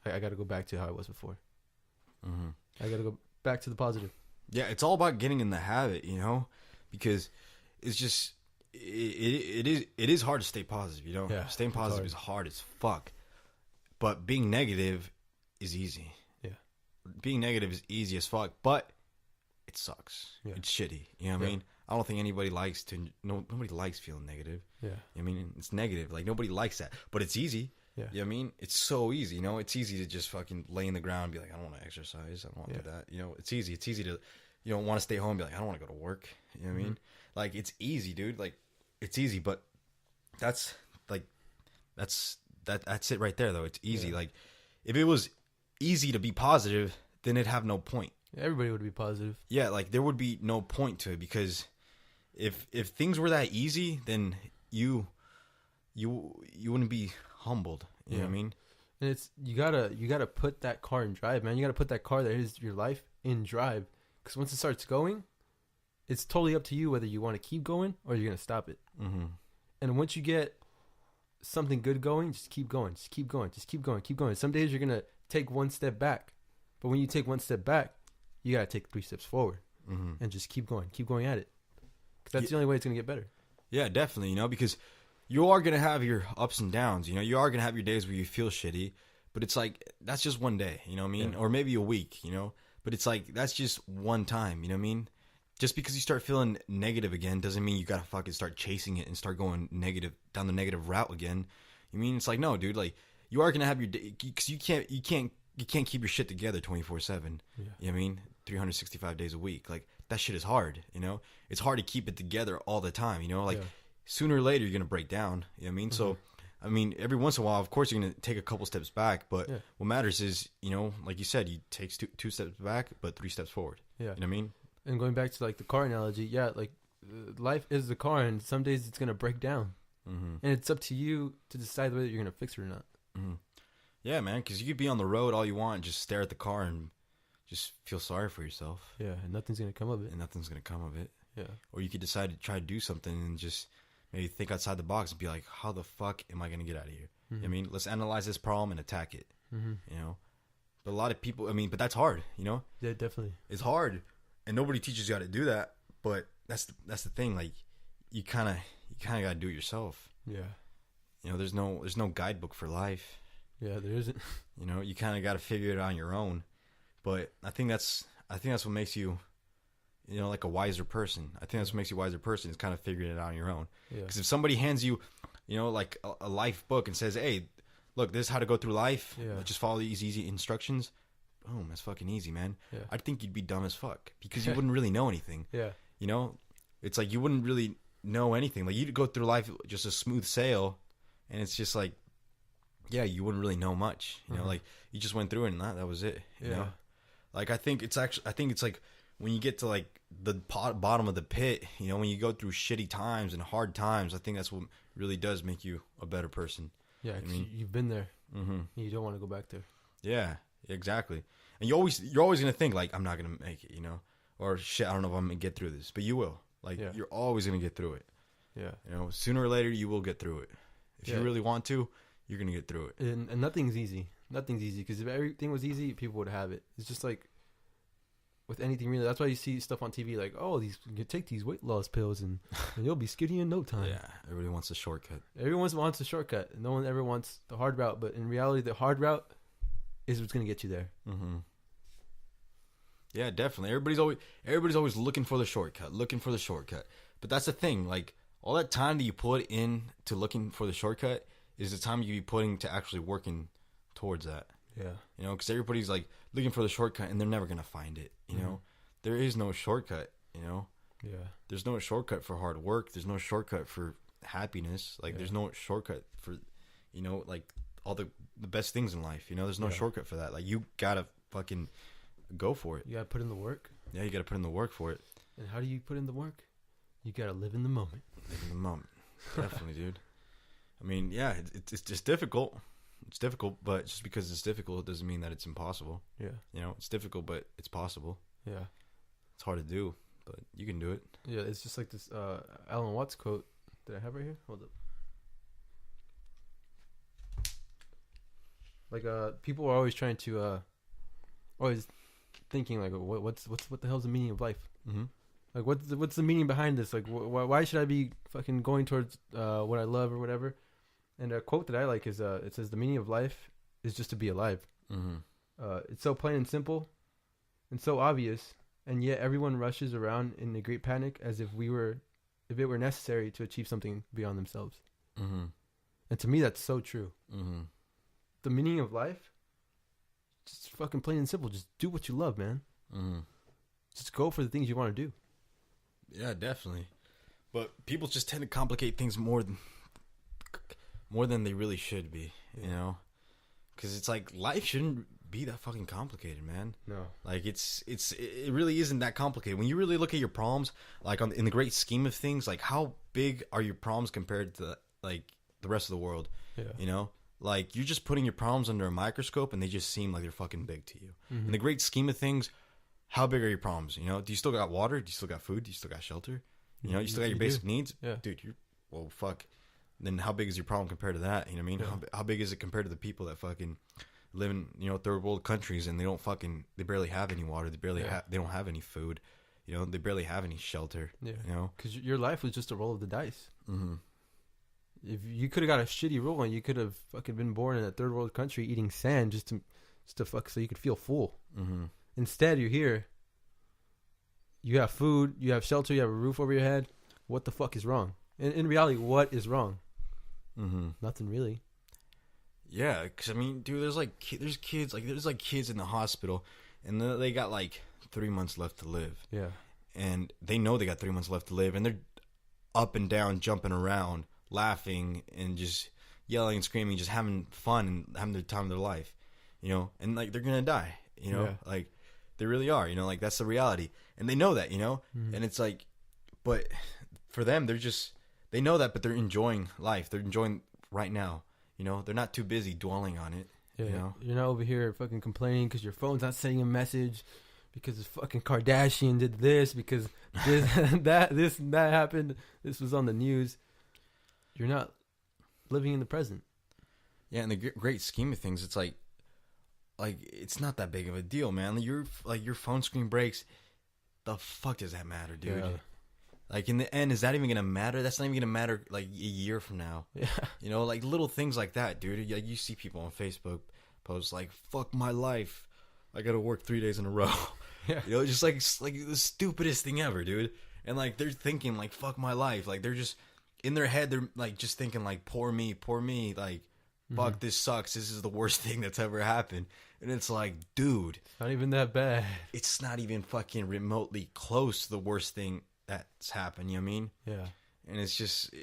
I got to go back to how I was before. Mhm. I got to go back to the positive." Yeah, it's all about getting in the habit, you know, because it's just it is hard to stay positive, you know. Yeah, Staying it's positive hard. is hard as fuck, but being negative is easy. Yeah. Being negative is easy as fuck, but it sucks. Yeah. It's shitty. You know what I Yeah. mean? I don't think anybody likes to. Nobody likes feeling negative. Yeah. I mean, it's negative. Like nobody likes that, but it's easy. Yeah. You know what I mean? It's so easy. You know, it's easy to just fucking lay in the ground and be like, I don't want to exercise. I don't want to Yeah. do that. You know, it's easy. It's easy to, you know, want to stay home and be like, I don't want to go to work. You know what I mean? Like, it's easy, dude. Like, it's easy, but that's it right there, though. It's easy. Yeah. Like, if it was easy to be positive, then it'd have no point. Everybody would be positive. Yeah, like there would be no point to it because if things were that easy, then you wouldn't be humbled. You know what I mean? And it's you gotta put that car in drive, man. You gotta put that car that is your life in drive, because once it starts going, it's totally up to you whether you want to keep going or you're gonna stop it. Mm-hmm. And once you get something good going, just keep going, just keep going, just keep going, keep going. Some days you're gonna take one step back, but when you take one step back, you gotta take 3 steps forward and just keep going at it. 'Cause that's the only way it's gonna get better. Yeah, definitely. You know, because you are gonna have your ups and downs. You know, you are gonna have your days where you feel shitty, but it's like that's just one day. You know what I mean? Yeah. Or maybe a week. You know, but it's like that's just one time. You know what I mean? Just because you start feeling negative again doesn't mean you gotta fucking start chasing it and start going negative down the negative route again. You mean it's like no, dude. Like you are gonna have your day because you can't keep your shit together 24/7. Yeah. You know what I mean? 365 days a week. Like that shit is hard. You know, it's hard to keep it together all the time. You know, like. Yeah. Sooner or later, you're going to break down. You know what I mean? So, I mean, every once in a while, of course, you're going to take a couple steps back. But what matters is, you know, like you said, you take two steps back, but 3 steps forward. Yeah. You know what I mean? And going back to like the car analogy, like life is the car, and some days it's gonna break down, and it's up to you to decide whether you're gonna fix it or not. Yeah, man, because you could be on the road all you want and just stare at the car and just feel sorry for yourself. Yeah, and nothing's gonna come of it. And nothing's going to come of it. Yeah. Or you could decide to try to do something and just maybe think outside the box and be like, how the fuck am I going to get out of here? You know what I mean, let's analyze this problem and attack it. You know? But a lot of people, I mean, but that's hard, you know? Yeah, definitely. It's hard, and nobody teaches you how to do that. But that's the thing. Like, you kind of got to do it yourself. Yeah. You know, there's no guidebook for life. Yeah, there isn't. You know, you kind of got to figure it out on your own. But I think that's what makes you, you know, like a wiser person. I think that's what makes you a wiser person is kind of figuring it out on your own. Yeah. Because if somebody hands you, you know, like a life book and says, "Hey, look, this is how to go through life. Yeah. Just follow these easy instructions." Boom, that's fucking easy, man. Yeah. I think you'd be dumb as fuck because you wouldn't really know anything. Yeah. You know, it's like you wouldn't really know anything. Like you'd go through life just a smooth sail, and it's just like, yeah, you wouldn't really know much. You know, like you just went through it and that was it. You know, like I think it's like when you get to like the bottom of the pit. You know, when you go through shitty times and hard times, I think that's what really does make you a better person. Yeah, 'cause I mean, you've been there. Mm-hmm. You don't want to go back there. Yeah, exactly. And you're always gonna think like I'm not gonna make it, you know, or shit, I don't know if I'm gonna get through this, but you will. Like you're always gonna get through it. Yeah. You know, sooner or later you will get through it. If you really want to, you're gonna get through it. And nothing's easy. Nothing's easy because if everything was easy, people would have it. It's just like with anything really. That's why you see stuff on TV like, oh, you take these weight loss pills and you'll be skinny in no time. Yeah, everybody wants a shortcut. Everyone wants a shortcut. No one ever wants the hard route. But in reality, the hard route is what's gonna get you there. Mm-hmm. Yeah, definitely. Everybody's always looking for the shortcut, But that's the thing. Like all that time that you put in to looking for the shortcut is the time you be putting to actually working towards that. Yeah. You know, because everybody's like looking for the shortcut and they're never gonna find it. You know, there is no shortcut. You know. Yeah. There's no shortcut for hard work. There's no shortcut for happiness. Like there's no shortcut for, you know, like all the best things in life. You know, there's no shortcut for that. Like you gotta fucking go for it. You gotta put in the work. Yeah, you gotta put in the work for it. And how do you put in the work? You gotta live in the moment. Live in the moment. Definitely, dude. I mean, yeah, it's just difficult. It's difficult, but just because it's difficult, it doesn't mean that it's impossible. Yeah. You know, it's difficult, but it's possible. Yeah. It's hard to do, but you can do it. Yeah, it's just like this Alan Watts quote that I have right here. Hold up. Like people are always trying to always thinking like what the hell's the meaning of life? Mm-hmm. Like what's the meaning behind this? Like why should I be fucking going towards what I love or whatever? And a quote that I like is it says the meaning of life is just to be alive. Mm-hmm. It's so plain and simple and so obvious, and yet everyone rushes around in a great panic as if it were necessary to achieve something beyond themselves. Mm-hmm. And to me that's so true. Mm-hmm. The meaning of life, just fucking plain and simple. Just do what you love, man. Mm-hmm. Just go for the things you want to do. Yeah, definitely. But people just tend to complicate things more than they really should be, you know? Because it's like life shouldn't be that fucking complicated, man. No. Like it really isn't that complicated. When you really look at your problems, like in the great scheme of things, like how big are your problems compared to like the rest of the world? Yeah. You know? Like you're just putting your problems under a microscope and they just seem like they're fucking big to you. Mm-hmm. In the great scheme of things, how big are your problems? You know, do you still got water? Do you still got food? Do you still got shelter? You know, you still got your basic needs? Yeah. Dude, well, fuck. Then how big is your problem compared to that? You know what I mean? Yeah. How big is it compared to the people that fucking live in, you know, third world countries and they barely have any water. They don't have any food. You know, they barely have any shelter. Yeah. You know? Because your life was just a roll of the dice. Mm-hmm. If you could have got a shitty roll and you could have fucking been born in a third world country eating sand just to fuck so you could feel full. Mm-hmm. Instead, you're here. You have food, you have shelter, you have a roof over your head. What the fuck is wrong? In reality, what is wrong? Mm-hmm. Nothing really. Yeah, because I mean, dude, there's kids in the hospital, and they got like 3 months left to live. Yeah. And they know they got 3 months left to live, and they're up and down, jumping around, laughing, and just yelling and screaming, just having fun and having the time of their life, you know. And like they're gonna die, you know, like they really are, you know, like that's the reality, and they know that, you know. Mm-hmm. And it's like, but for them, they know that, but they're enjoying life. They're enjoying right now. You know, they're not too busy dwelling on it. Yeah, you know? You're not over here fucking complaining because your phone's not sending a message, because this fucking Kardashian did this, because this that happened. This was on the news. You're not living in the present. Yeah, in the great scheme of things, it's like it's not that big of a deal, man. Your phone screen breaks. The fuck does that matter, dude? Yeah. Like, in the end, is that even going to matter? That's not even going to matter, like, a year from now. Yeah. You know, like, little things like that, dude. Like, you see people on Facebook post, like, fuck my life. I got to work 3 days in a row. Yeah. You know, just, like the stupidest thing ever, dude. And, like, they're thinking, like, fuck my life. Like, they're just, in their head, they're, like, just thinking, like, poor me. Like, fuck, this sucks. This is the worst thing that's ever happened. And it's like, dude. It's not even that bad. It's not even fucking remotely close to the worst thing that's happened, you know what I mean? Yeah. And it's just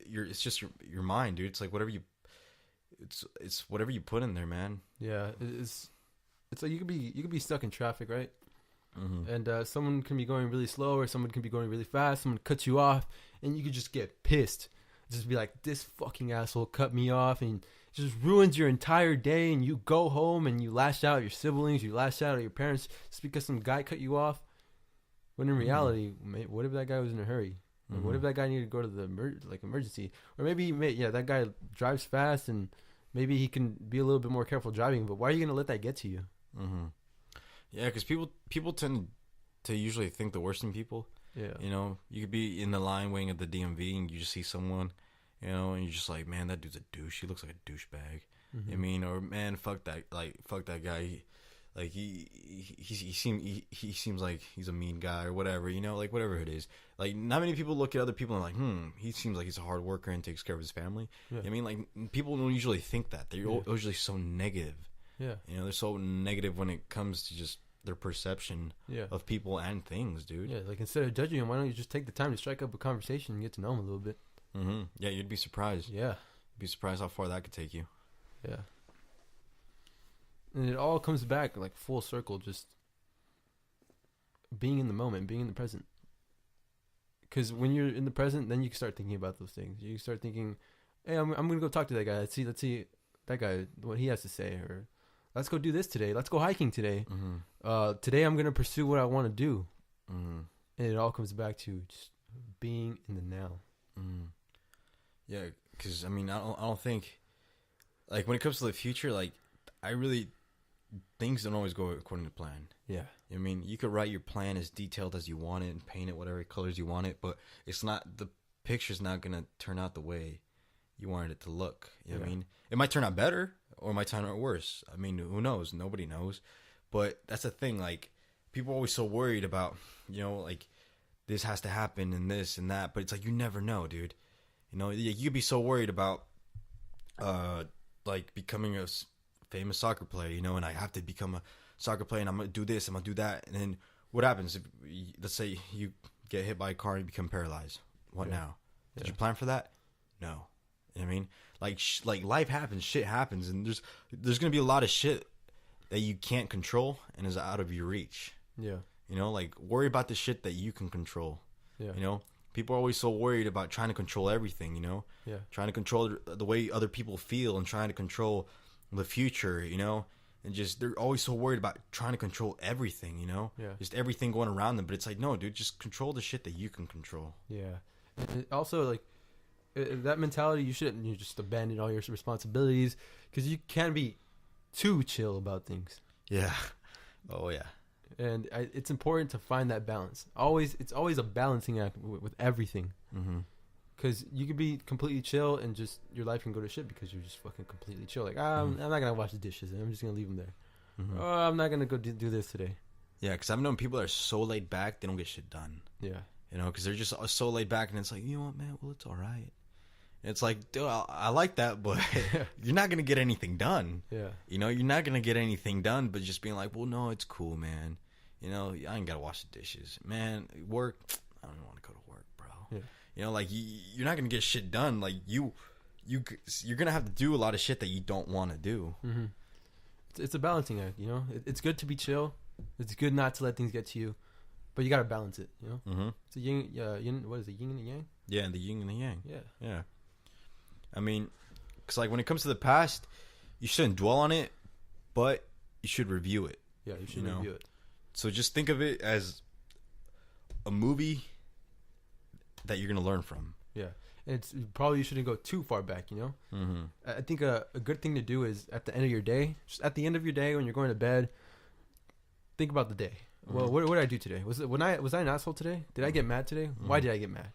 your mind, dude. It's like whatever it's whatever you put in there, man. Yeah, it's like you could be stuck in traffic, right? Mm-hmm. And someone can be going really slow, or someone can be going really fast. Someone cuts you off, and you could just get pissed. Just be like, this fucking asshole cut me off, and it just ruins your entire day. And you go home and you lash out at your siblings, you lash out at your parents just because some guy cut you off. When in reality, what if that guy was in a hurry? Like, what if that guy needed to go to the emergency? Or maybe that guy drives fast and maybe he can be a little bit more careful driving. But why are you going to let that get to you? Mm-hmm. Yeah, because people tend to usually think the worst in people. Yeah. You know, you could be in the line waiting at the DMV and you just see someone, you know, and you're just like, man, that dude's a douche. He looks like a douchebag. Mm-hmm. I mean, or man, fuck that guy. Like he seems like he's a mean guy or whatever, you know, like whatever it is. Like not many people look at other people and like, he seems like he's a hard worker and takes care of his family. Yeah. I mean, like people don't usually think that. They're usually so negative. Yeah. You know, they're so negative when it comes to just their perception of people and things, dude. Yeah, like instead of judging them, why don't you just take the time to strike up a conversation and get to know them a little bit? Mm-hmm. Yeah, you'd be surprised. Yeah. You'd be surprised how far that could take you. Yeah. And it all comes back like full circle, just being in the moment, being in the present. Because when you're in the present, then you can start thinking about those things. You start thinking, hey, I'm going to go talk to that guy. Let's see. that guy, what he has to say, or let's go do this today. Let's go hiking today. Mm-hmm. Today I'm gonna pursue what I want to do, Mm-hmm. and it all comes back to just being in the now. Mm. Yeah, because I mean, I don't think, like, when it comes to the future, like, I really, things don't always go according to plan. Yeah, I mean, you could write your plan as detailed as you want it and paint it whatever colors you want it, but it's not, the picture's not gonna turn out the way you wanted it to look. You know what I mean? It might turn out better or it might turn out worse. I mean, who knows? Nobody knows. But that's the thing. Like, people are always so worried about, you know, like, this has to happen and this and that. But it's like, you never know, dude. You know, you could be so worried about, like, becoming a famous soccer player, you know, and I have to become a soccer player and I'm going to do this, I'm going to do that. And then what happens if, let's say you get hit by a car and you become paralyzed? What now? Did you plan for that? No. You know what I mean? Like life happens, shit happens, and there's gonna be a lot of shit that you can't control and is out of your reach. yeah, You know, like, worry about the shit that you can control. yeah. You know, people are always so worried about trying to control everything. You know, Yeah. trying to control the way other people feel and trying to control the future. You know, and just they're always so worried about trying to control everything. You know, Yeah. just everything going around them. But it's like, no, dude, just control the shit that you can control. Yeah. And also, like, that mentality, you shouldn't just abandon all your responsibilities, because you can be too chill about things. Yeah. Oh yeah. And it's important to find that balance. It's always a balancing act with everything. Mm-hmm. Because you could be completely chill and just your life can go to shit because you're just fucking completely chill. Like, I'm not going to wash the dishes and I'm just going to leave them there. Mm-hmm. Oh, I'm not going to go do this today. Yeah, because I've known people that are so laid back, they don't get shit done. Yeah. You know, because they're just so laid back, and it's like, you know what, man? Well, it's all right. And it's like, dude, I like that, but you're not going to get anything done. Yeah. You know, you're not going to get anything done, but just being like, well, no, it's cool, man. You know, I ain't got to wash the dishes. Man, work, I don't want to go to work, bro. Yeah. You know, like, you're not going to get shit done. Like, you're going to have to do a lot of shit that you don't want to do. Mm-hmm. It's a balancing act, you know? It's good to be chill. It's good not to let things get to you. But you got to balance it, you know? Mm-hmm. It's a yin, what is it, yin and yang? Yeah, and the yin and the yang. Yeah. Yeah. I mean, because, like, when it comes to the past, you shouldn't dwell on it, but you should review it. Yeah, you should You know? review it. So just think of it as a movie that you're going to learn from. Yeah. And you shouldn't go too far back, you know? Mm-hmm. I think a good thing to do is at the end of your day, just at the end of your day when you're going to bed, think about the day. Well, what did I do today? Was I an asshole today? Did I get mad today? Why did I get mad?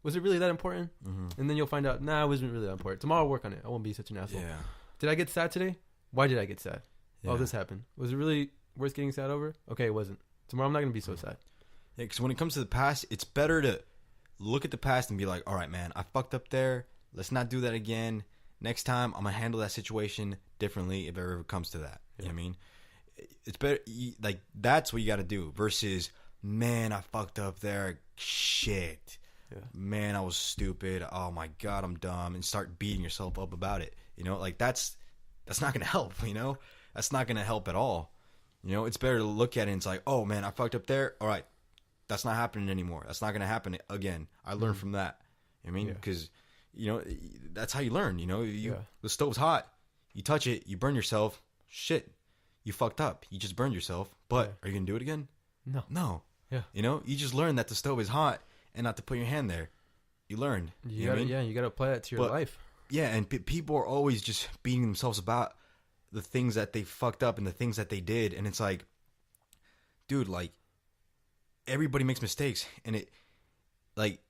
Was it really that important? Mm-hmm. And then you'll find out, nah, it wasn't really that important. Tomorrow I'll work on it. I won't be such an asshole. Yeah. Did I get sad today? Why did I get sad? Yeah. Oh, this happened. Was it really worth getting sad over? Okay, it wasn't. Tomorrow I'm not going to be so sad. Yeah, because when it comes to the past, it's better to look at the past and be like, all right, man, I fucked up there. Let's not do that again. Next time, I'm going to handle that situation differently if it ever comes to that. You know what I mean? It's better, like, that's what you got to do versus, man, I fucked up there. Shit. Yeah. Man, I was stupid. Oh my God, I'm dumb. And start beating yourself up about it. You know, like, that's not going to help, you know? That's not going to help at all. You know, it's better to look at it and it's like, oh man, I fucked up there. All right. That's not happening anymore. That's not going to happen again. I learned from that. You know what I mean? Because, you know, that's how you learn. You know, the stove's hot. You touch it. You burn yourself. Shit. You fucked up. You just burned yourself. But are you going to do it again? No. No. Yeah. You know, you just learned that the stove is hot and not to put your hand there. You learned. You know what I mean? Yeah, you got to apply that to your life. Yeah, and people are always just beating themselves about the things that they fucked up and the things that they did. And it's like, dude, like, everybody makes mistakes, and it, like,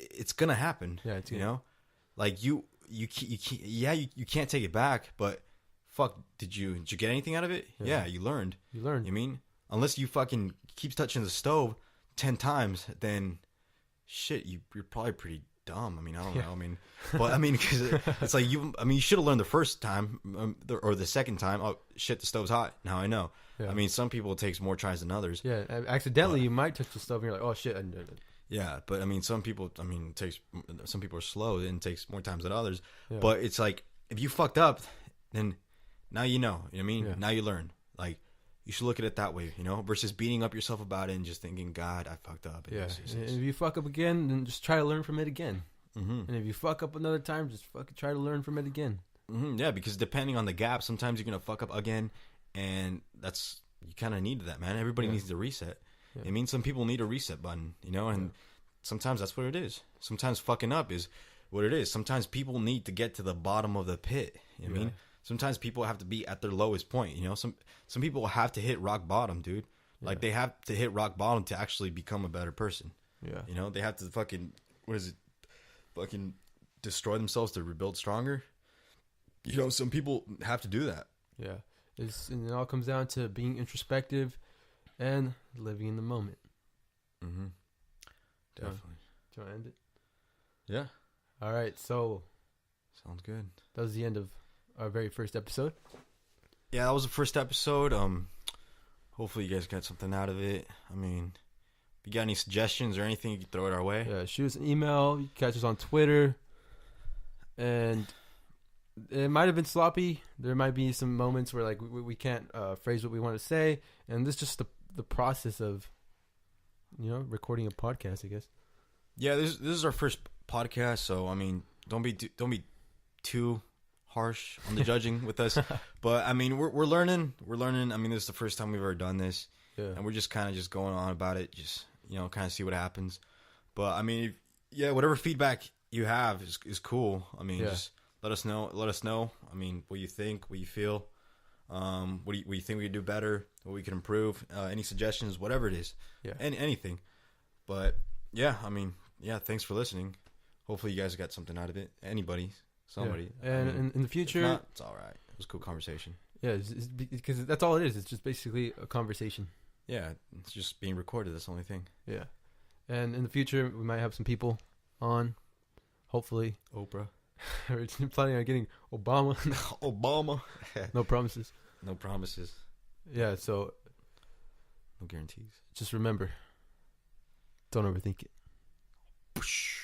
it's gonna happen. Yeah, it's you know, like you can't take it back, but fuck, did you get anything out of it? Yeah, you learned. You know what I mean? Unless you fucking keep touching the stove 10 times, then shit, you're probably pretty dumb. I mean, I don't know. I mean, but I mean, because it's like you should have learned the first time or the second time. Oh shit, the stove's hot. Now I know. Yeah. I mean, some people it takes more tries than others. Yeah, accidentally you might touch the stove and you're like, oh shit, I did it. Yeah, but I mean, some people are slow and it takes more times than others. Yeah. But it's like, if you fucked up, then now you know. You know what I mean? Yeah. Now you learn. Like, you should look at it that way, you know, versus beating up yourself about it and just thinking, God, I fucked up. And and if you fuck up again, then just try to learn from it again. Mm-hmm. And if you fuck up another time, just fucking try to learn from it again. Yeah, because depending on the gap, sometimes you're gonna fuck up again, and you kind of need that, man. Everybody needs to reset. Yeah. It means some people need a reset button, and sometimes that's what it is. Sometimes fucking up is what it is. Sometimes people need to get to the bottom of the pit. You know what I mean? Sometimes people have to be at their lowest point. Some people have to hit rock bottom, dude. Like they have to hit rock bottom to actually become a better person. Yeah. They have to fucking fucking destroy themselves to rebuild stronger. Some people have to do that. Yeah. And it all comes down to being introspective and living in the moment. Mm-hmm. Definitely. Do you want to end it? Yeah. All right. So. Sounds good. That was the end of our very first episode. Yeah, that was the first episode. Hopefully you guys got something out of it. I mean, if you got any suggestions or anything, you can throw it our way. Yeah, shoot us an email. You can catch us on Twitter. And it might have been sloppy. There might be some moments where we can't phrase what we want to say. And this is just the process of, recording a podcast, I guess. Yeah, this is our first podcast, so I mean, don't be too harsh on the judging with us. But I mean, we're learning. We're learning. I mean, this is the first time we've ever done this, and we're just kind of just going on about it, just kind of see what happens. But I mean, whatever feedback you have is cool. I mean, just let us know. Let us know. I mean, what you think, what you feel, what you think we could do better, what we can improve, any suggestions, whatever it is, anything. But I mean, thanks for listening. Hopefully, you guys got something out of it. Somebody. And I mean, in the future, if not, it's all right. It was a cool conversation. Yeah, because that's all it is. It's just basically a conversation. Yeah, it's just being recorded. That's the only thing. Yeah, and in the future, we might have some people on. Hopefully, Oprah. We're planning on getting Obama. Obama. No promises. No promises. Yeah, so no guarantees. Just remember, don't overthink it. Whoosh.